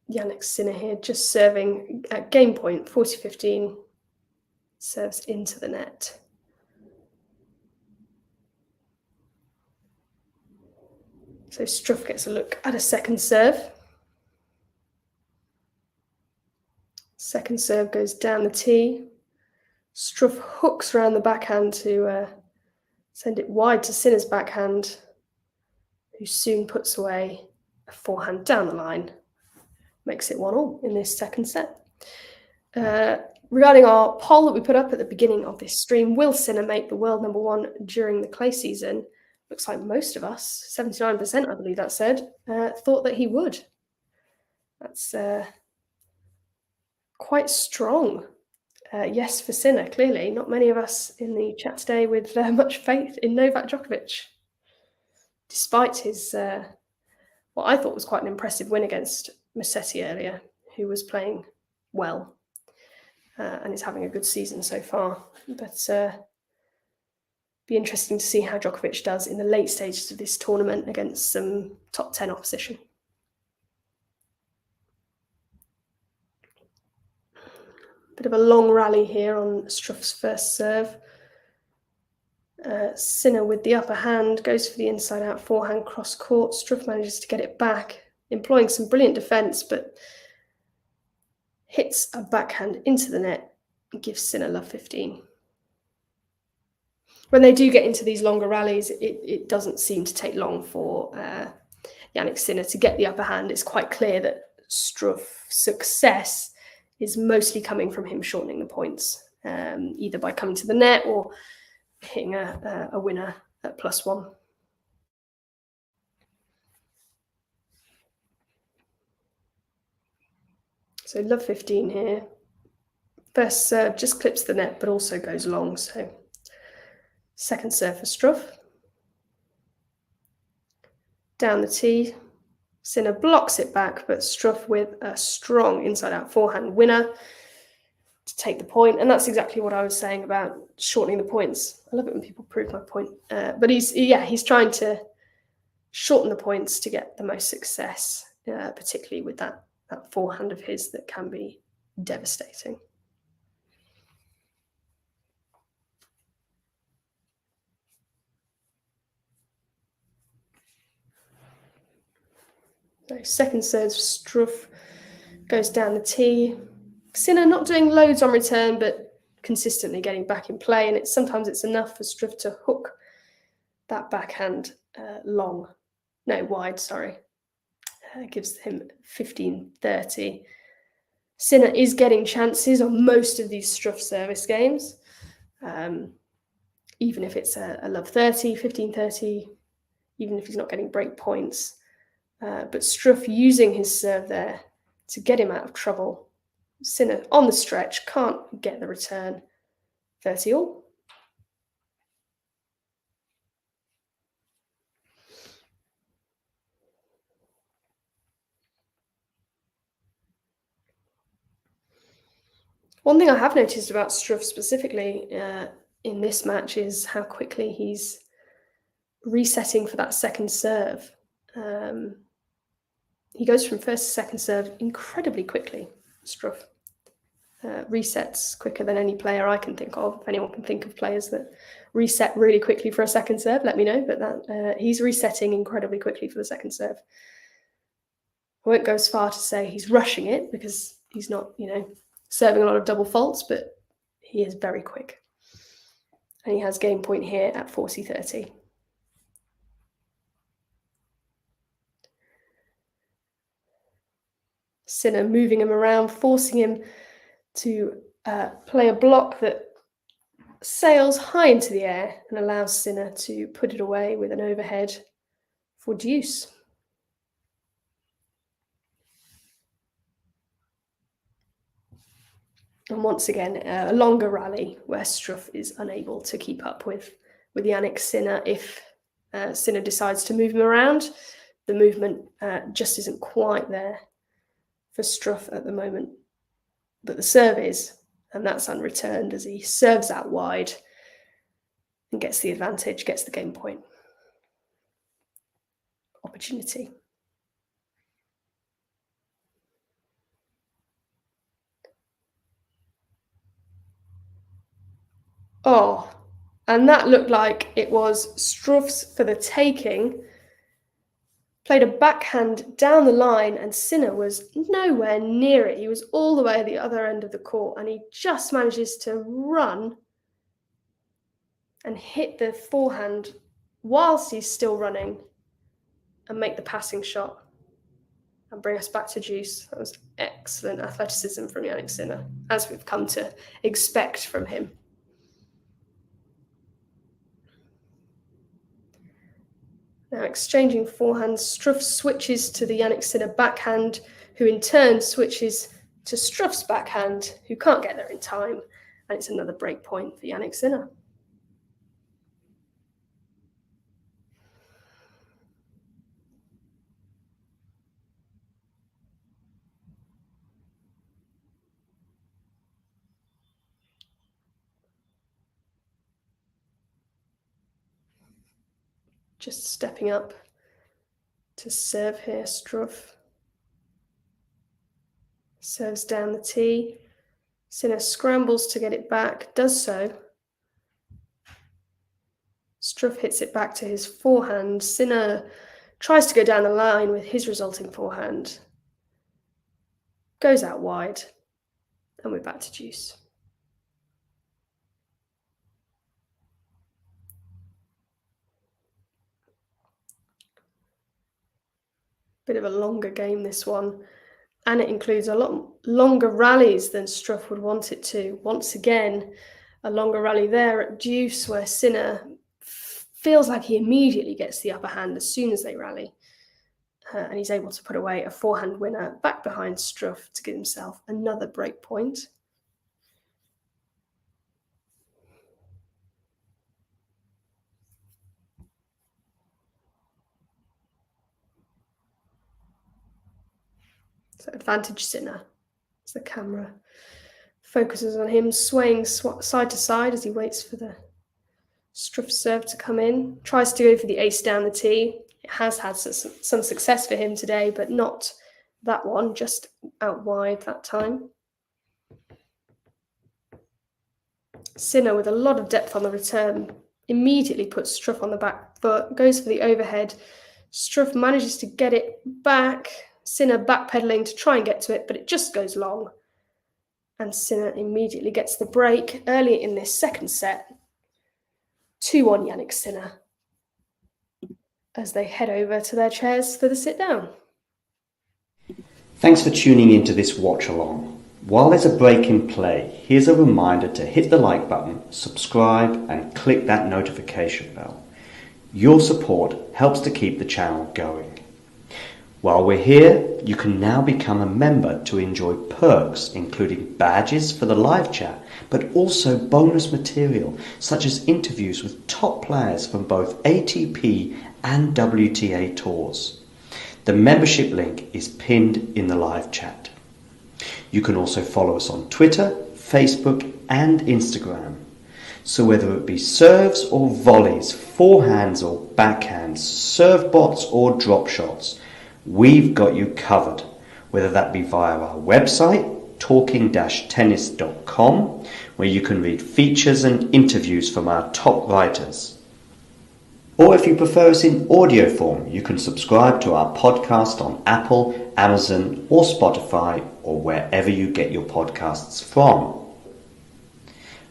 Jannik Sinner here just serving at game point, 40-15, serves into the net. So Struff gets a look at a second serve. Second serve goes down the tee. Struff hooks around the backhand to send it wide to Sinner's backhand, who soon puts away a forehand down the line. Makes it 1-1 in this second set. Regarding our poll that we put up at the beginning of this stream, will Sinner make the world number 1 during the clay season? Looks like most of us, 79% I believe that said, thought that he would. That's quite strong. Yes for Sinner, clearly. Not many of us in the chat today with much faith in Novak Djokovic. Despite his, what I thought was quite an impressive win against Musetti earlier, who was playing well and is having a good season so far. But be interesting to see how Djokovic does in the late stages of this tournament against some top 10 opposition. Bit of a long rally here on Struff's first serve. Sinner with the upper hand goes for the inside-out forehand cross court. Struff manages to get it back, employing some brilliant defence, but hits a backhand into the net and gives Sinner love 15. when they do get into these longer rallies, it doesn't seem to take long for Jannik Sinner to get the upper hand. It's quite clear that Struff's success is mostly coming from him shortening the points, either by coming to the net or hitting a winner at +1. So love 15 here. First serve just clips the net, but also goes long. So second serve for Struff. Down the tee. Sinner blocks it back, but Struff with a strong inside-out forehand winner to take the point. And that's exactly what I was saying about shortening the points. I love it when people prove my point. But he's trying to shorten the points to get the most success, particularly with that forehand of his that can be devastating. So second serve, Struff goes down the tee. Sinner not doing loads on return, but consistently getting back in play. And sometimes it's enough for Struff to hook that backhand wide, sorry. Gives him 15-30. Sinner is getting chances on most of these Struff service games. Even if it's a love 30, 15-30, even if he's not getting break points. But Struff using his serve there to get him out of trouble. Sinner on the stretch, can't get the return. 30-all. One thing I have noticed about Struff specifically in this match is how quickly he's resetting for that second serve. He goes from first to second serve incredibly quickly, Struff. Resets quicker than any player I can think of. If anyone can think of players that reset really quickly for a second serve, let me know. But he's resetting incredibly quickly for the second serve. I won't go as far to say he's rushing it because he's not, serving a lot of double faults, but he is very quick. And he has game point here at 40-30. Sinner moving him around, forcing him to play a block that sails high into the air and allows Sinner to put it away with an overhead for deuce. And once again, a longer rally where Struff is unable to keep up with Jannik Sinner. If Sinner decides to move him around, the movement just isn't quite there for Struff at the moment. But the serve is, and that's unreturned as he serves out wide and gets the advantage, gets the game point. Opportunity. Oh, and that looked like it was Struff's for the taking. Played a backhand down the line and Sinner was nowhere near it. He was all the way at the other end of the court and he just manages to run and hit the forehand whilst he's still running and make the passing shot and bring us back to deuce. That was excellent athleticism from Jannik Sinner, as we've come to expect from him. Now exchanging forehands, Struff switches to the Jannik Sinner backhand, who in turn switches to Struff's backhand, who can't get there in time, and it's another break point for Jannik Sinner. Just stepping up to serve here, Struff. Serves down the tee. Sinner scrambles to get it back, does so. Struff hits it back to his forehand. Sinner tries to go down the line with his resulting forehand. Goes out wide, and we're back to deuce. Bit of a longer game, this one. And it includes a lot longer rallies than Struff would want it to. Once again, a longer rally there at deuce, where Sinner feels like he immediately gets the upper hand as soon as they rally. And he's able to put away a forehand winner back behind Struff to give himself another break point. So advantage Sinner as the camera focuses on him, swaying side to side as he waits for the Struff serve to come in. Tries to go for the ace down the tee. It has had some success for him today, but not that one, just out wide that time. Sinner, with a lot of depth on the return, immediately puts Struff on the back foot, goes for the overhead. Struff manages to get it back. Sinner backpedaling to try and get to it, but it just goes long. And Sinner immediately gets the break early in this second set. 2-1 Jannik Sinner as they head over to their chairs for the sit down. Thanks for tuning into this watch along. While there's a break in play, here's a reminder to hit the like button, subscribe and click that notification bell. Your support helps to keep the channel going. While we're here, you can now become a member to enjoy perks including badges for the live chat, but also bonus material such as interviews with top players from both ATP and WTA tours. The membership link is pinned in the live chat. You can also follow us on Twitter, Facebook and Instagram. So whether it be serves or volleys, forehands or backhands, serve bots or drop shots, we've got you covered, whether that be via our website, talking-tennis.com, where you can read features and interviews from our top writers. Or if you prefer us in audio form, you can subscribe to our podcast on Apple, Amazon or Spotify or wherever you get your podcasts from.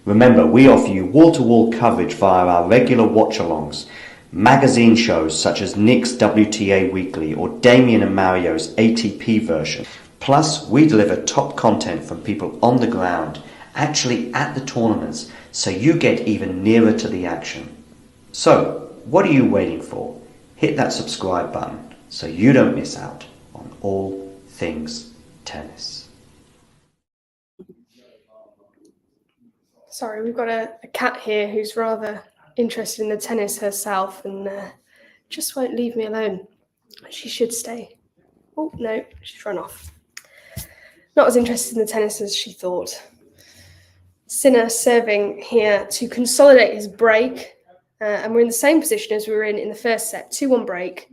Remember, we offer you wall-to-wall coverage via our regular watch-alongs, magazine shows such as Nick's WTA Weekly or Damien and Mario's ATP version. Plus, we deliver top content from people on the ground, actually at the tournaments, so you get even nearer to the action. So, what are you waiting for? Hit that subscribe button so you don't miss out on all things tennis. Sorry, we've got a cat here who's rather interested in the tennis herself and just won't leave me alone. She should stay. Oh, no, she's run off. Not as interested in the tennis as she thought. Sinner serving here to consolidate his break. And we're in the same position as we were in the first set. 2-1 break.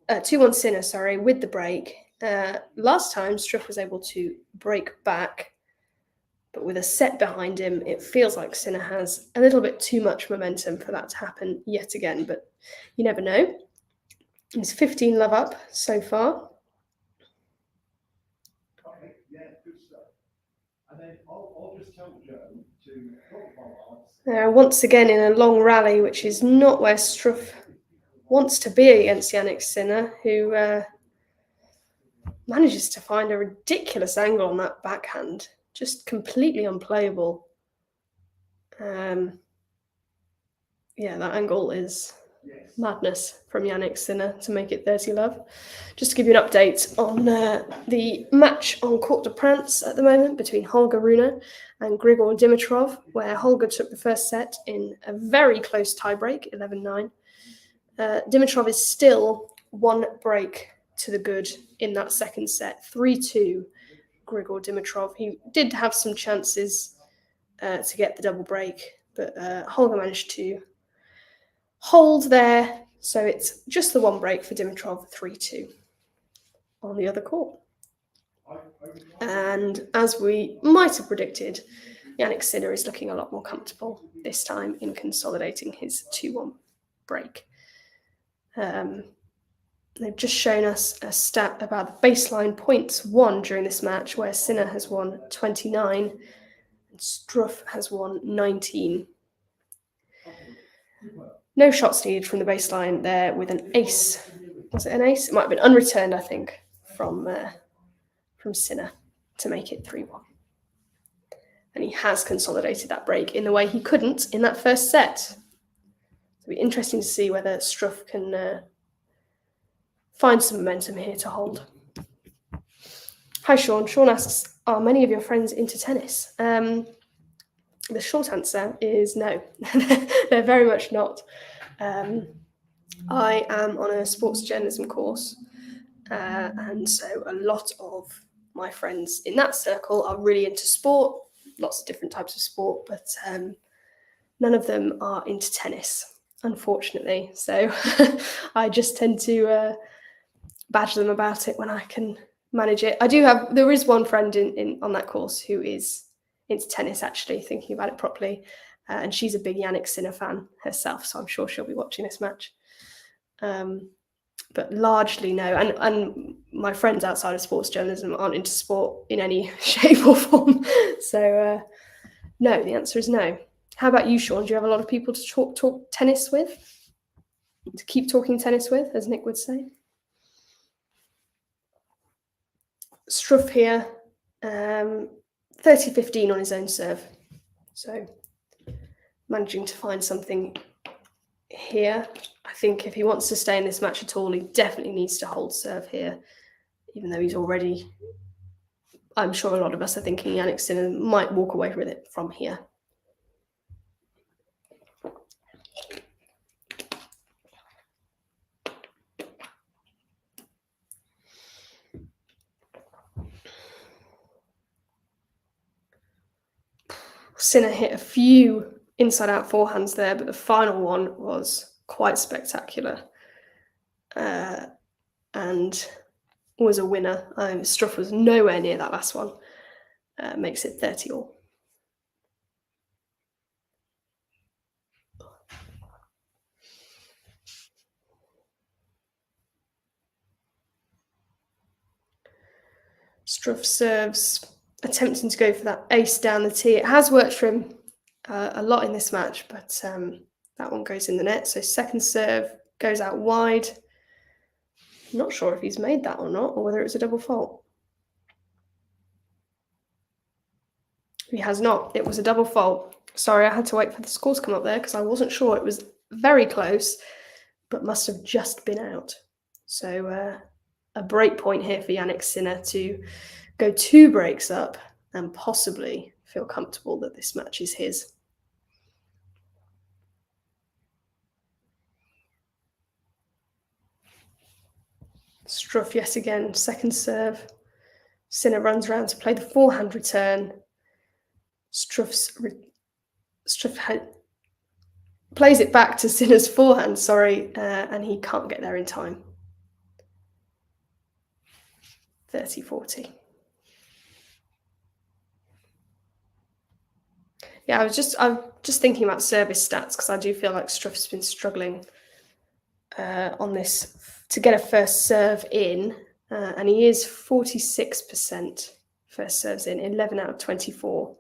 2-1 Sinner, sorry, with the break. Last time, Struff was able to break back. But with a set behind him, it feels like Sinner has a little bit too much momentum for that to happen yet again. But you never know. He's 15 love up so far. Okay, yeah, good stuff. And then I'll just tell Joe to Once again in a long rally, which is not where Struff wants to be against Jannik Sinner, who manages to find a ridiculous angle on that backhand. Just completely unplayable. Yeah, that angle is madness from Jannik Sinner to make it 30 love. Just to give you an update on the match on Court de France at the moment between Holger Rune and Grigor Dimitrov, where Holger took the first set in a very close tiebreak, 11-9. Dimitrov is still one break to the good in that second set, 3-2. Grigor Dimitrov. He did have some chances to get the double break, but Holger managed to hold there. So it's just the one break for Dimitrov, 3-2 on the other court. And as we might have predicted, Jannik Sinner is looking a lot more comfortable this time in consolidating his 2-1 break. They've just shown us a stat about the baseline points won during this match, where Sinner has won 29 and Struff has won 19. No shots needed from the baseline there with an ace was it an ace? It might have been unreturned, I think, from Sinner to make it 3-1. And he has consolidated that break in the way he couldn't in that first set. It'll be interesting to see whether Struff can find some momentum here to hold. Hi, Sean. Sean asks, are many of your friends into tennis? The short answer is no. They're very much not. I am on a sports journalism course, and so a lot of my friends in that circle are really into sport, lots of different types of sport, but none of them are into tennis, unfortunately. So I just tend to badger them about it when I can manage it. There is one friend on that course who is into tennis, actually, thinking about it properly, and she's a big Jannik Sinner fan herself, so I'm sure she'll be watching this match. But largely no, and my friends outside of sports journalism aren't into sport in any shape or form. So no, the answer is no. How about you, Sean? Do you have a lot of people to talk tennis with? To keep talking tennis with, as Nick would say? Struff here, 30-15 on his own serve. So managing to find something here. I think if he wants to stay in this match at all, he definitely needs to hold serve here, even though he's already, I'm sure a lot of us are thinking Jannik Sinner might walk away with it from here. Sinner hit a few inside-out forehands there, but the final one was quite spectacular and was a winner. Struff was nowhere near that last one. Makes it 30-all. Struff serves, attempting to go for that ace down the tee. It has worked for him a lot in this match, but that one goes in the net. So second serve goes out wide. I'm not sure if he's made that or not, or whether it's a double fault. He has not. It was a double fault. Sorry, I had to wait for the score to come up there because I wasn't sure. It was very close, but must have just been out. So a break point here for Jannik Sinner to go 2 breaks up and possibly feel comfortable that this match is his. Struff yet again, second serve. Sinner runs around to play the forehand return. Struff plays it back to Sinner's forehand, and he can't get there in time. 30-40. Yeah, I'm just thinking about service stats because I do feel like Struff's been struggling on this to get a first serve in, and he is 46% first serves in, 11 out of 24.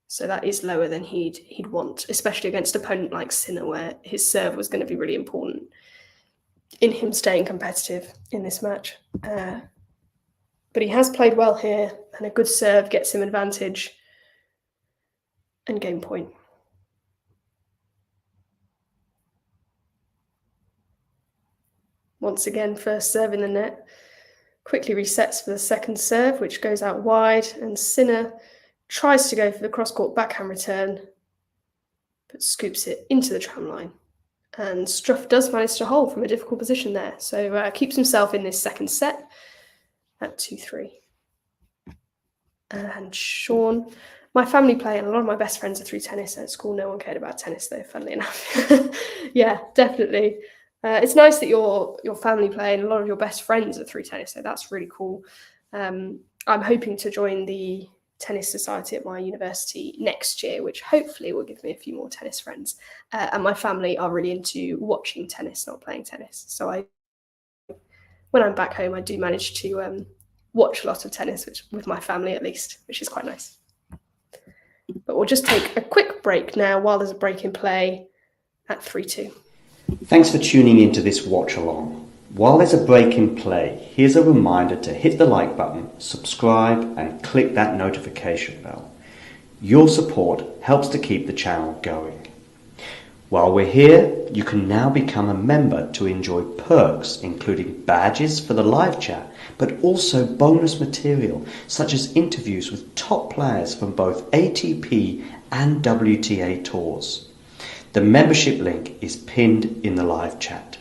So that is lower than he'd want, especially against an opponent like Sinner, where his serve was going to be really important in him staying competitive in this match. But he has played well here, and a good serve gets him advantage and game point. Once again, first serve in the net. Quickly resets for the second serve, which goes out wide, and Sinner tries to go for the cross-court backhand return, but scoops it into the tram line. And Struff does manage to hold from a difficult position there, so keeps himself in this second set at 2-3. And Sean, my family play, and a lot of my best friends are through tennis. At school, no one cared about tennis, though, funnily enough. Yeah, definitely. It's nice that your family play and a lot of your best friends are through tennis, so that's really cool. I'm hoping to join the tennis society at my university next year, which hopefully will give me a few more tennis friends. And my family are really into watching tennis, not playing tennis. So when I'm back home, I do manage to watch a lot of tennis, with my family at least, which is quite nice. But we'll just take a quick break now while there's a break in play at 3-2. Thanks for tuning into this watch along. While there's a break in play, here's a reminder to hit the like button, subscribe and click that notification bell. Your support helps to keep the channel going. While we're here, you can now become a member to enjoy perks including badges for the live chat, but also bonus material such as interviews with top players from both ATP and WTA tours. The membership link is pinned in the live chat.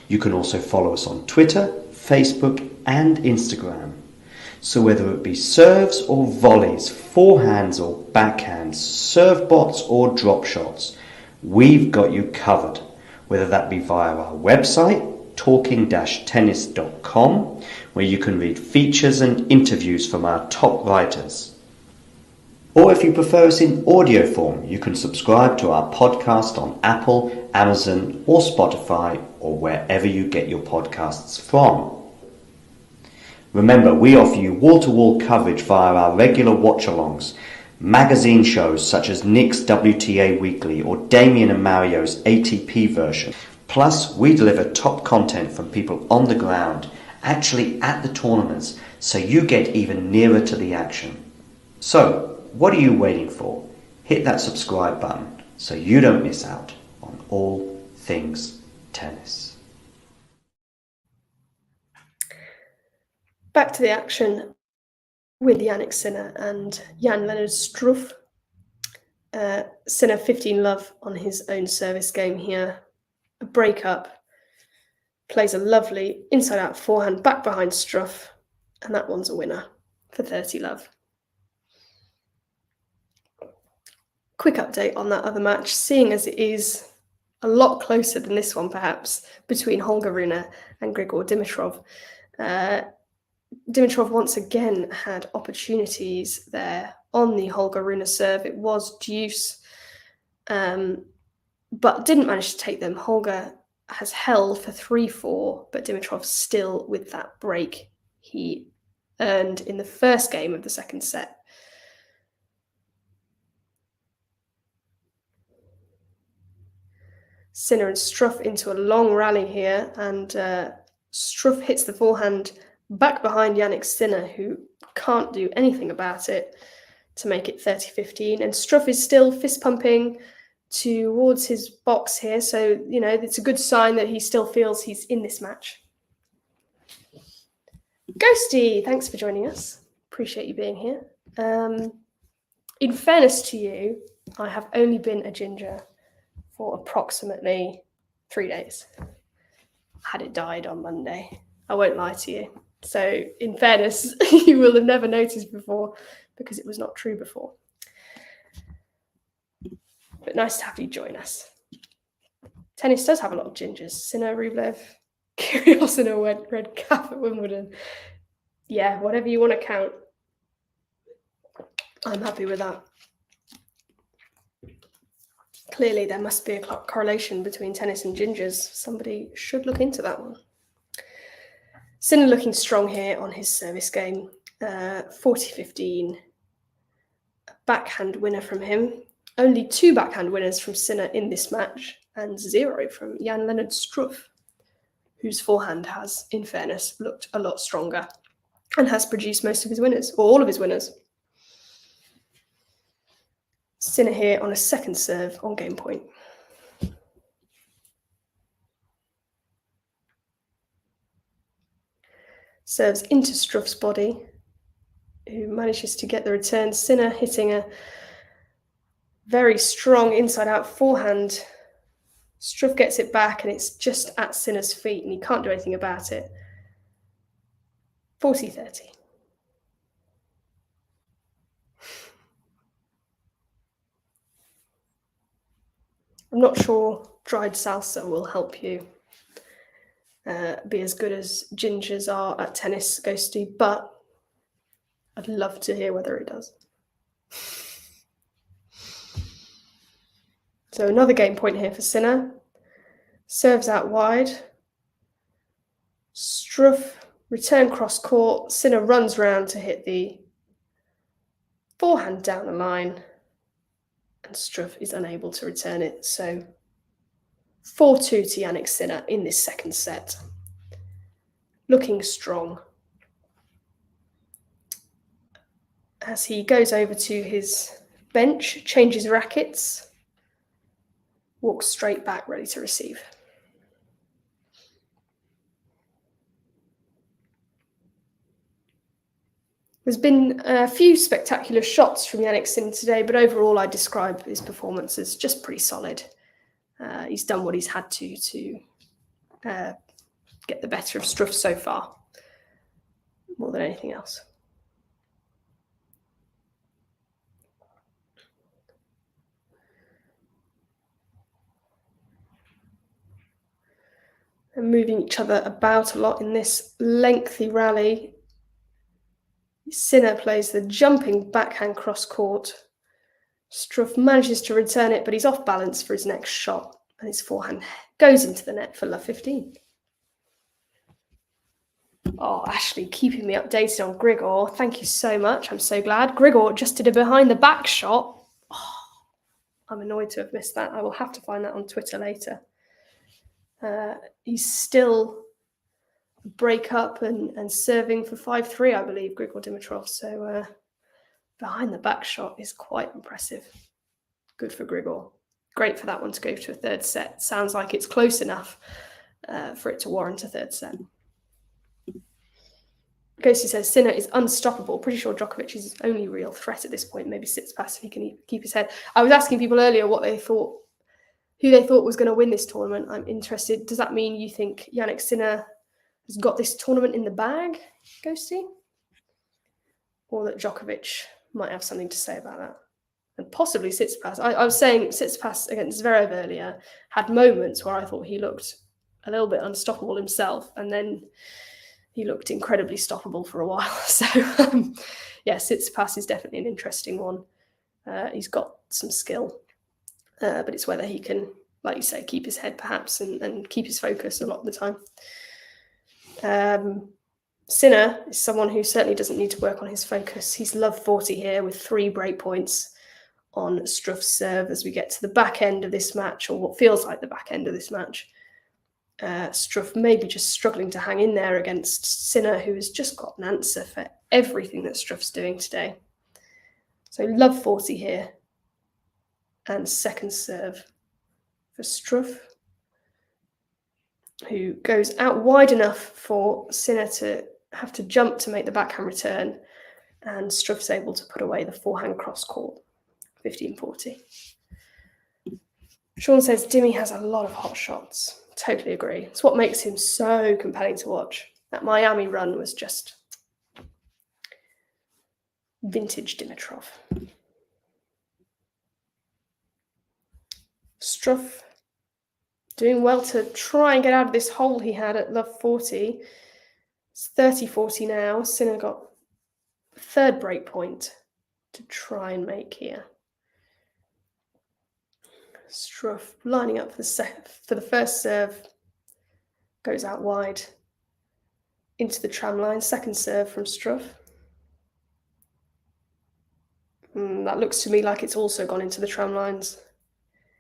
You can also follow us on Twitter, Facebook and Instagram. So whether it be serves or volleys, forehands or backhands, serve bots or drop shots, we've got you covered. Whether that be via our website, talking-tennis.com, where you can read features and interviews from our top writers. Or if you prefer us in audio form, you can subscribe to our podcast on Apple, Amazon or Spotify or wherever you get your podcasts from. Remember, we offer you wall-to-wall coverage via our regular watch-alongs, magazine shows such as Nick's WTA Weekly or Damien and Mario's ATP version. Plus, we deliver top content from people on the ground, actually at the tournaments, so you get even nearer to the action. So, what are you waiting for? Hit that subscribe button so you don't miss out on all things tennis. Back to the action with Jannik Sinner and Jan-Lennard Struff. Sinner 15-love on his own service game here. A break-up. Plays a lovely inside-out forehand back behind Struff. And that one's a winner for 30-love. Quick update on that other match, seeing as it is a lot closer than this one perhaps, between Holger Rune and Grigor Dimitrov. Dimitrov once again had opportunities there on the Holger Rune serve. It was deuce, but didn't manage to take them. Holger has held for 3-4, but Dimitrov still with that break he earned in the first game of the second set. Sinner and Struff into a long rally here, and Struff hits the forehand back behind Jannik Sinner, who can't do anything about it to make it 30-15. And Struff is still fist pumping towards his box here, so you know it's a good sign that he still feels he's in this match. Ghosty, thanks for joining us. Appreciate you being here. In fairness to you, I have only been a ginger for approximately 3 days. Had it died on Monday. I won't lie to you. So in fairness, you will have never noticed before because it was not true before. But nice to have you join us. Tennis does have a lot of gingers. Sinner, Rublev, Kyrgios in a red cap at Wimbledon. Yeah, whatever you want to count. I'm happy with that. Clearly, there must be a correlation between tennis and gingers. Somebody should look into that one. Sinner looking strong here on his service game. 40-15. A backhand winner from him. Only 2 backhand winners from Sinner in this match, and 0 from Jan-Lennard Struff, whose forehand has, in fairness, looked a lot stronger and has produced most of his winners, or all of his winners. Sinner here on a second serve on game point. Serves into Struff's body, who manages to get the return. Sinner hitting a very strong inside-out forehand. Struff gets it back and it's just at Sinner's feet and he can't do anything about it. 40-30. I'm not sure dried salsa will help you be as good as gingers are at tennis, Ghosty, but I'd love to hear whether it does. So another game point here for Sinner. Serves out wide. Struff, return cross court. Sinner runs round to hit the forehand down the line. And Struff is unable to return it. So 4-2 to Jannik Sinner in this second set. looking strong. As he goes over to his bench, changes rackets, walks straight back, ready to receive. There's been a few spectacular shots from Jannik Sinner today, but overall I describe his performance as just pretty solid. He's done what he's had to get the better of Struff so far, more than anything else. And moving each other about a lot in this lengthy rally. Sinner plays the jumping backhand cross court. Struff manages to return it, but he's off balance for his next shot, and his forehand goes into the net for love 15. Oh, Ashley, keeping me updated on Grigor. Thank you so much. I'm so glad. Grigor just did a behind the back shot. Oh, I'm annoyed to have missed that. I will have to find that on Twitter later. He's still break up and serving for 5-3, I believe, Grigor Dimitrov. So behind the back shot is quite impressive. Good for Grigor. Great for that one to go to a third set. Sounds like it's close enough for it to warrant a third set. Ghosty says Sinner is unstoppable. Pretty sure Djokovic is his only real threat at this point. Maybe Tsitsipas if he can keep his head. I was asking people earlier what they thought, who they thought was going to win this tournament. I'm interested. Does that mean you think Jannik Sinner has got this tournament in the bag, Ghosty? Or that Djokovic might have something to say about that? And possibly Tsitsipas. I was saying Tsitsipas against Zverev earlier had moments where I thought he looked a little bit unstoppable himself, and then he looked incredibly stoppable for a while. So, yeah, Tsitsipas is definitely an interesting one. He's got some skill, but it's whether he can, like you say, keep his head perhaps and keep his focus a lot of the time. Sinner is someone who certainly doesn't need to work on his focus. He's love 40 here with 3 break points on Struff's serve as we get to the back end of this match, or what feels like the back end of this match. Struff maybe just struggling to hang in there against Sinner, who has just got an answer for everything that Struff's doing today. So love 40 here. And second serve for Struff, who goes out wide enough for Sinner to have to jump to make the backhand return. And Struff's able to put away the forehand cross court, 15-40. Sean says Dimmy has a lot of hot shots. Totally agree. It's what makes him so compelling to watch. That Miami run was just vintage Dimitrov. Struff doing well to try and get out of this hole he had at love 40. It's 30-40 now. Sinner got a third break point to try and make here. Struff lining up for the first serve, goes out wide into the tram line. Second serve from Struff. That looks to me like it's also gone into the tram lines.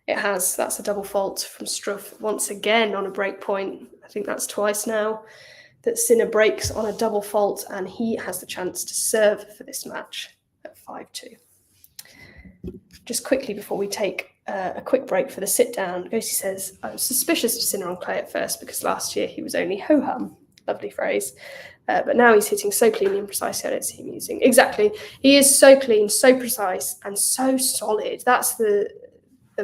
It has. That's a double fault from Struff once again on a break point. I think that's twice now that Sinner breaks on a double fault, and he has the chance to serve for this match at 5-2. Just quickly before we take a quick break for the sit down, Ghosty says, I was suspicious of Sinner on clay at first because last year he was only ho-hum. Lovely phrase. But now he's hitting so cleanly and precisely, I don't see him using. Exactly. He is so clean, so precise, and so solid. That's the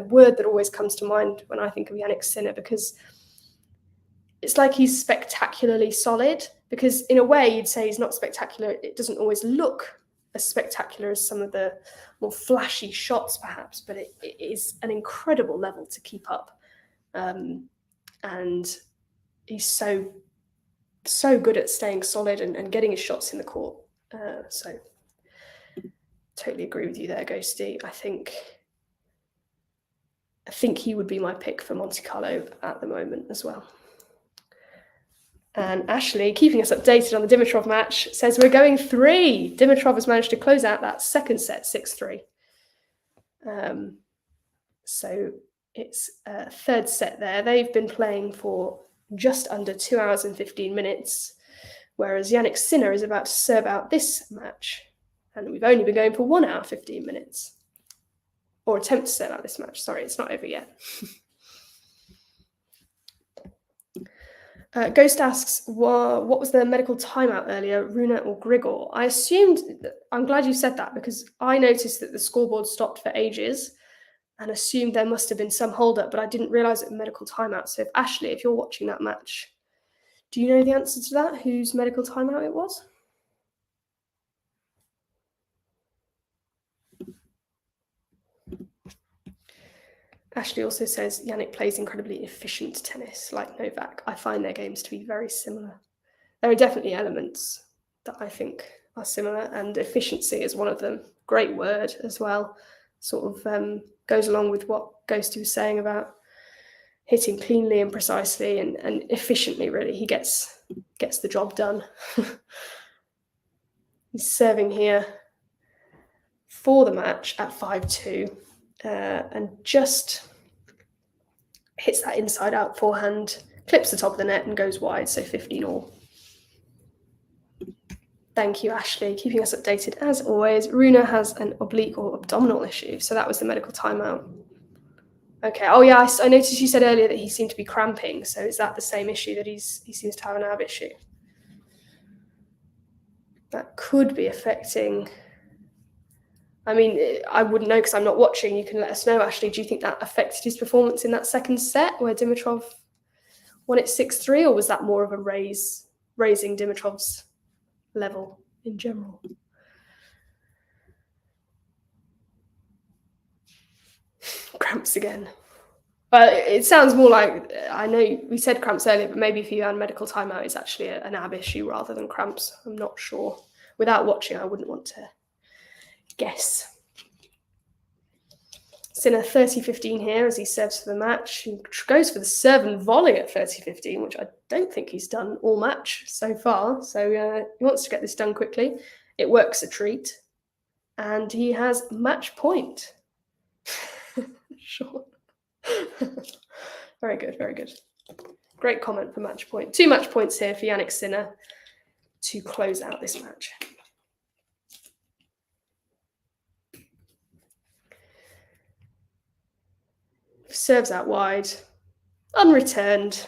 word that always comes to mind when I think of Jannik Sinner, because it's like he's spectacularly solid, because in a way you'd say he's not spectacular. It doesn't always look as spectacular as some of the more flashy shots perhaps, but it is an incredible level to keep up. And he's so good at staying solid and getting his shots in the court. So totally agree with you there, Ghosty. I think he would be my pick for Monte Carlo at the moment as well. And Ashley, keeping us updated on the Dimitrov match, says we're going 3. Dimitrov has managed to close out that second set 6-3. So it's third set there. They've been playing for just under 2 hours and 15 minutes. whereas Jannik Sinner is about to serve out this match. And we've only been going for 1 hour, 15 minutes. Or attempt to serve out this match. Sorry, it's not over yet. Ghost asks, what was the medical timeout earlier, Rune or Grigor? I assumed, I'm glad you said that, because I noticed that the scoreboard stopped for ages and assumed there must have been some hold-up, but I didn't realise it was medical timeout. So Ashley, if you're watching that match, do you know the answer to that, whose medical timeout it was? Ashley also says Jannik plays incredibly efficient tennis, like Novak. I find their games to be very similar. There are definitely elements that I think are similar, and efficiency is one of them. Great word as well. Sort of goes along with what Ghosty was saying about hitting cleanly and precisely and efficiently, really. He gets the job done. He's serving here for the match at 5-2. And just hits that inside out forehand, clips the top of the net and goes wide, so 15-all. Thank you, Ashley, keeping us updated as always. Rune has an oblique or abdominal issue, so that was the medical timeout. Okay, oh yeah, I noticed you said earlier that he seemed to be cramping, so is that the same issue, that he seems to have an ab issue? That could be affecting... I mean, I wouldn't know because I'm not watching. You can let us know, Ashley. Do you think that affected his performance in that second set where Dimitrov won it 6-3, or was that more of a raising Dimitrov's level in general? Cramps again. Well, it sounds more like, I know we said cramps earlier, but maybe if you had medical timeout, it's actually an ab issue rather than cramps. I'm not sure. Without watching, I wouldn't want to guess. Sinner 30-15 here as he serves for the match. He goes for the serve and volley at 30-15, which I don't think he's done all match so far. So he wants to get this done quickly. It works a treat. And he has match point. Sure. Very good, very good. Great comment for match point. 2 match points here for Jannik Sinner to close out this match. Serves out wide, unreturned,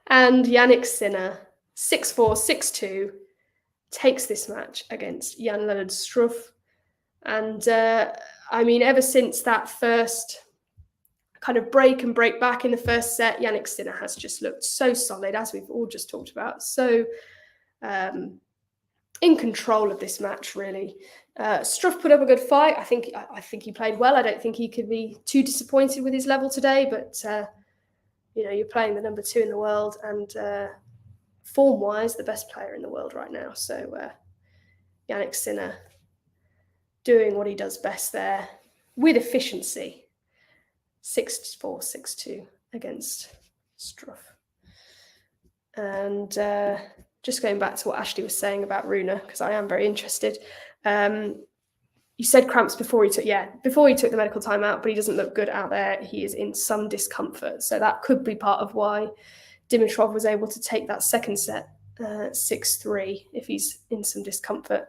and Jannik Sinner, 6-4, 6-2, takes this match against Jan-Lennard Struff. And I mean, ever since that first kind of break back in the first set, Jannik Sinner has just looked so solid, as we've all just talked about, so in control of this match, really. Struff put up a good fight. I think he played well. I don't think he could be too disappointed with his level today, but you know, you're playing the number 2 in the world and form-wise, the best player in the world right now. So Jannik Sinner doing what he does best there with efficiency. 6-4, 6-2 against Struff. And just going back to what Ashley was saying about Rune, because I am very interested. You said cramps before he took the medical timeout, but he doesn't look good out there. He is in some discomfort. So that could be part of why Dimitrov was able to take that second set 6-3 if he's in some discomfort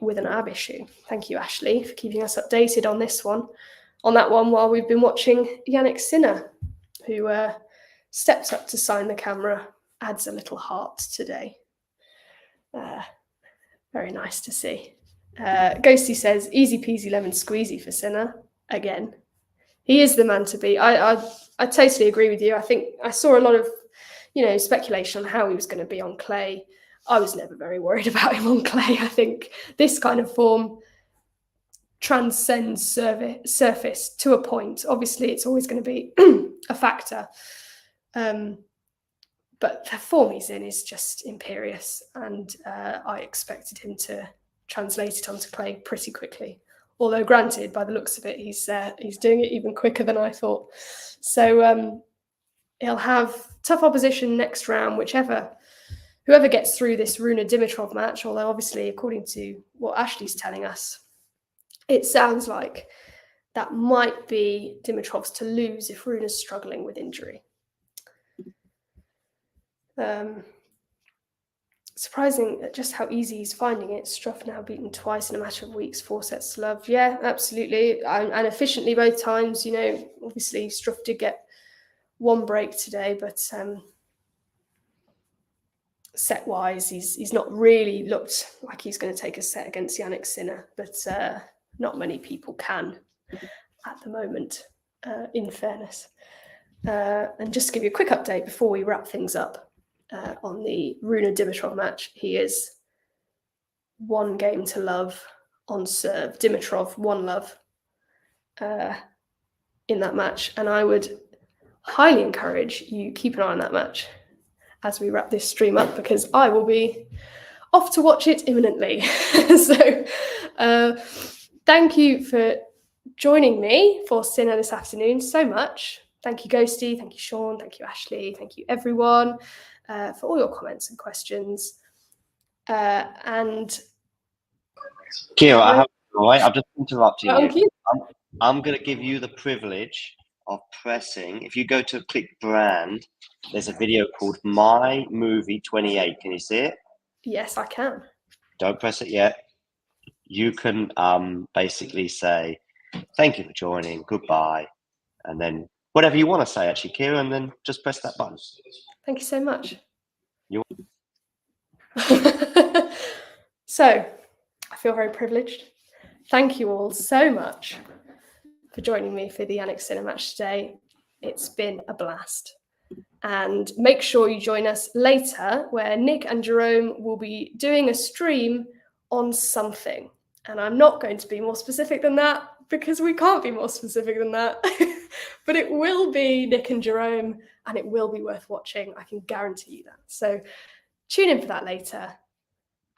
with an ab issue. Thank you, Ashley, for keeping us updated on that one while we've been watching Jannik Sinner, who steps up to sign the camera, adds a little heart today. Very nice to see. Ghosty says, easy peasy lemon squeezy for Sinner. Again, he is the man to beat. I totally agree with you. I think I saw a lot of, speculation on how he was going to be on clay. I was never very worried about him on clay. I think this kind of form transcends surface to a point. Obviously, it's always going to be a factor. But the form he's in is just imperious, and I expected him to translate it onto clay pretty quickly. Although, granted, by the looks of it, he's doing it even quicker than I thought. So he'll have tough opposition next round, whoever gets through this Rune Dimitrov match. Although, obviously, according to what Ashley's telling us, it sounds like that might be Dimitrov's to lose if Rune's struggling with injury. surprising at just how easy he's finding it. Struff now beaten twice in a matter of weeks, 4 sets to love. Yeah, absolutely. And efficiently both times. You know, obviously Struff did get one break today, but set-wise, he's not really looked like he's going to take a set against Jannik Sinner, but not many people can at the moment, in fairness. And just to give you a quick update before we wrap things up, on the Rune Dimitrov match, he is 1 game to love on serve. Dimitrov 1 love in that match, and I would highly encourage you keep an eye on that match as we wrap this stream up, because I will be off to watch it imminently. So thank you for joining me for Sinner this afternoon so much. Thank you, Ghosty. Thank you, Sean. Thank you, Ashley. Thank you, everyone, for all your comments and questions. And Kira, I have right. I'm just interrupting thank you. you. I'm going to give you the privilege of pressing. If you go to click brand, there's a video called My Movie 28. Can you see it? Yes, I can. Don't press it yet. You can basically say, thank you for joining, goodbye, and then whatever you want to say, actually, Kira, and then just press that button. Thank you so much. You're So, I feel very privileged. Thank you all so much for joining me for the Jannik Sinner match today. It's been a blast. And make sure you join us later, where Nick and Jerome will be doing a stream on something. And I'm not going to be more specific than that, because we can't be more specific than that. But it will be Nick and Jerome, and it will be worth watching. I can guarantee you that. So tune in for that later.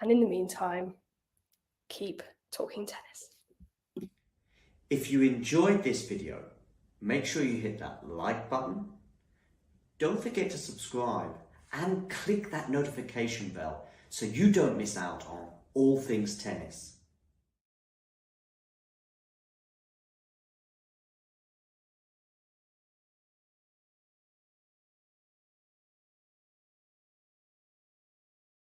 And in the meantime, keep talking tennis. If you enjoyed this video, make sure you hit that like button. Don't forget to subscribe and click that notification bell so you don't miss out on all things tennis.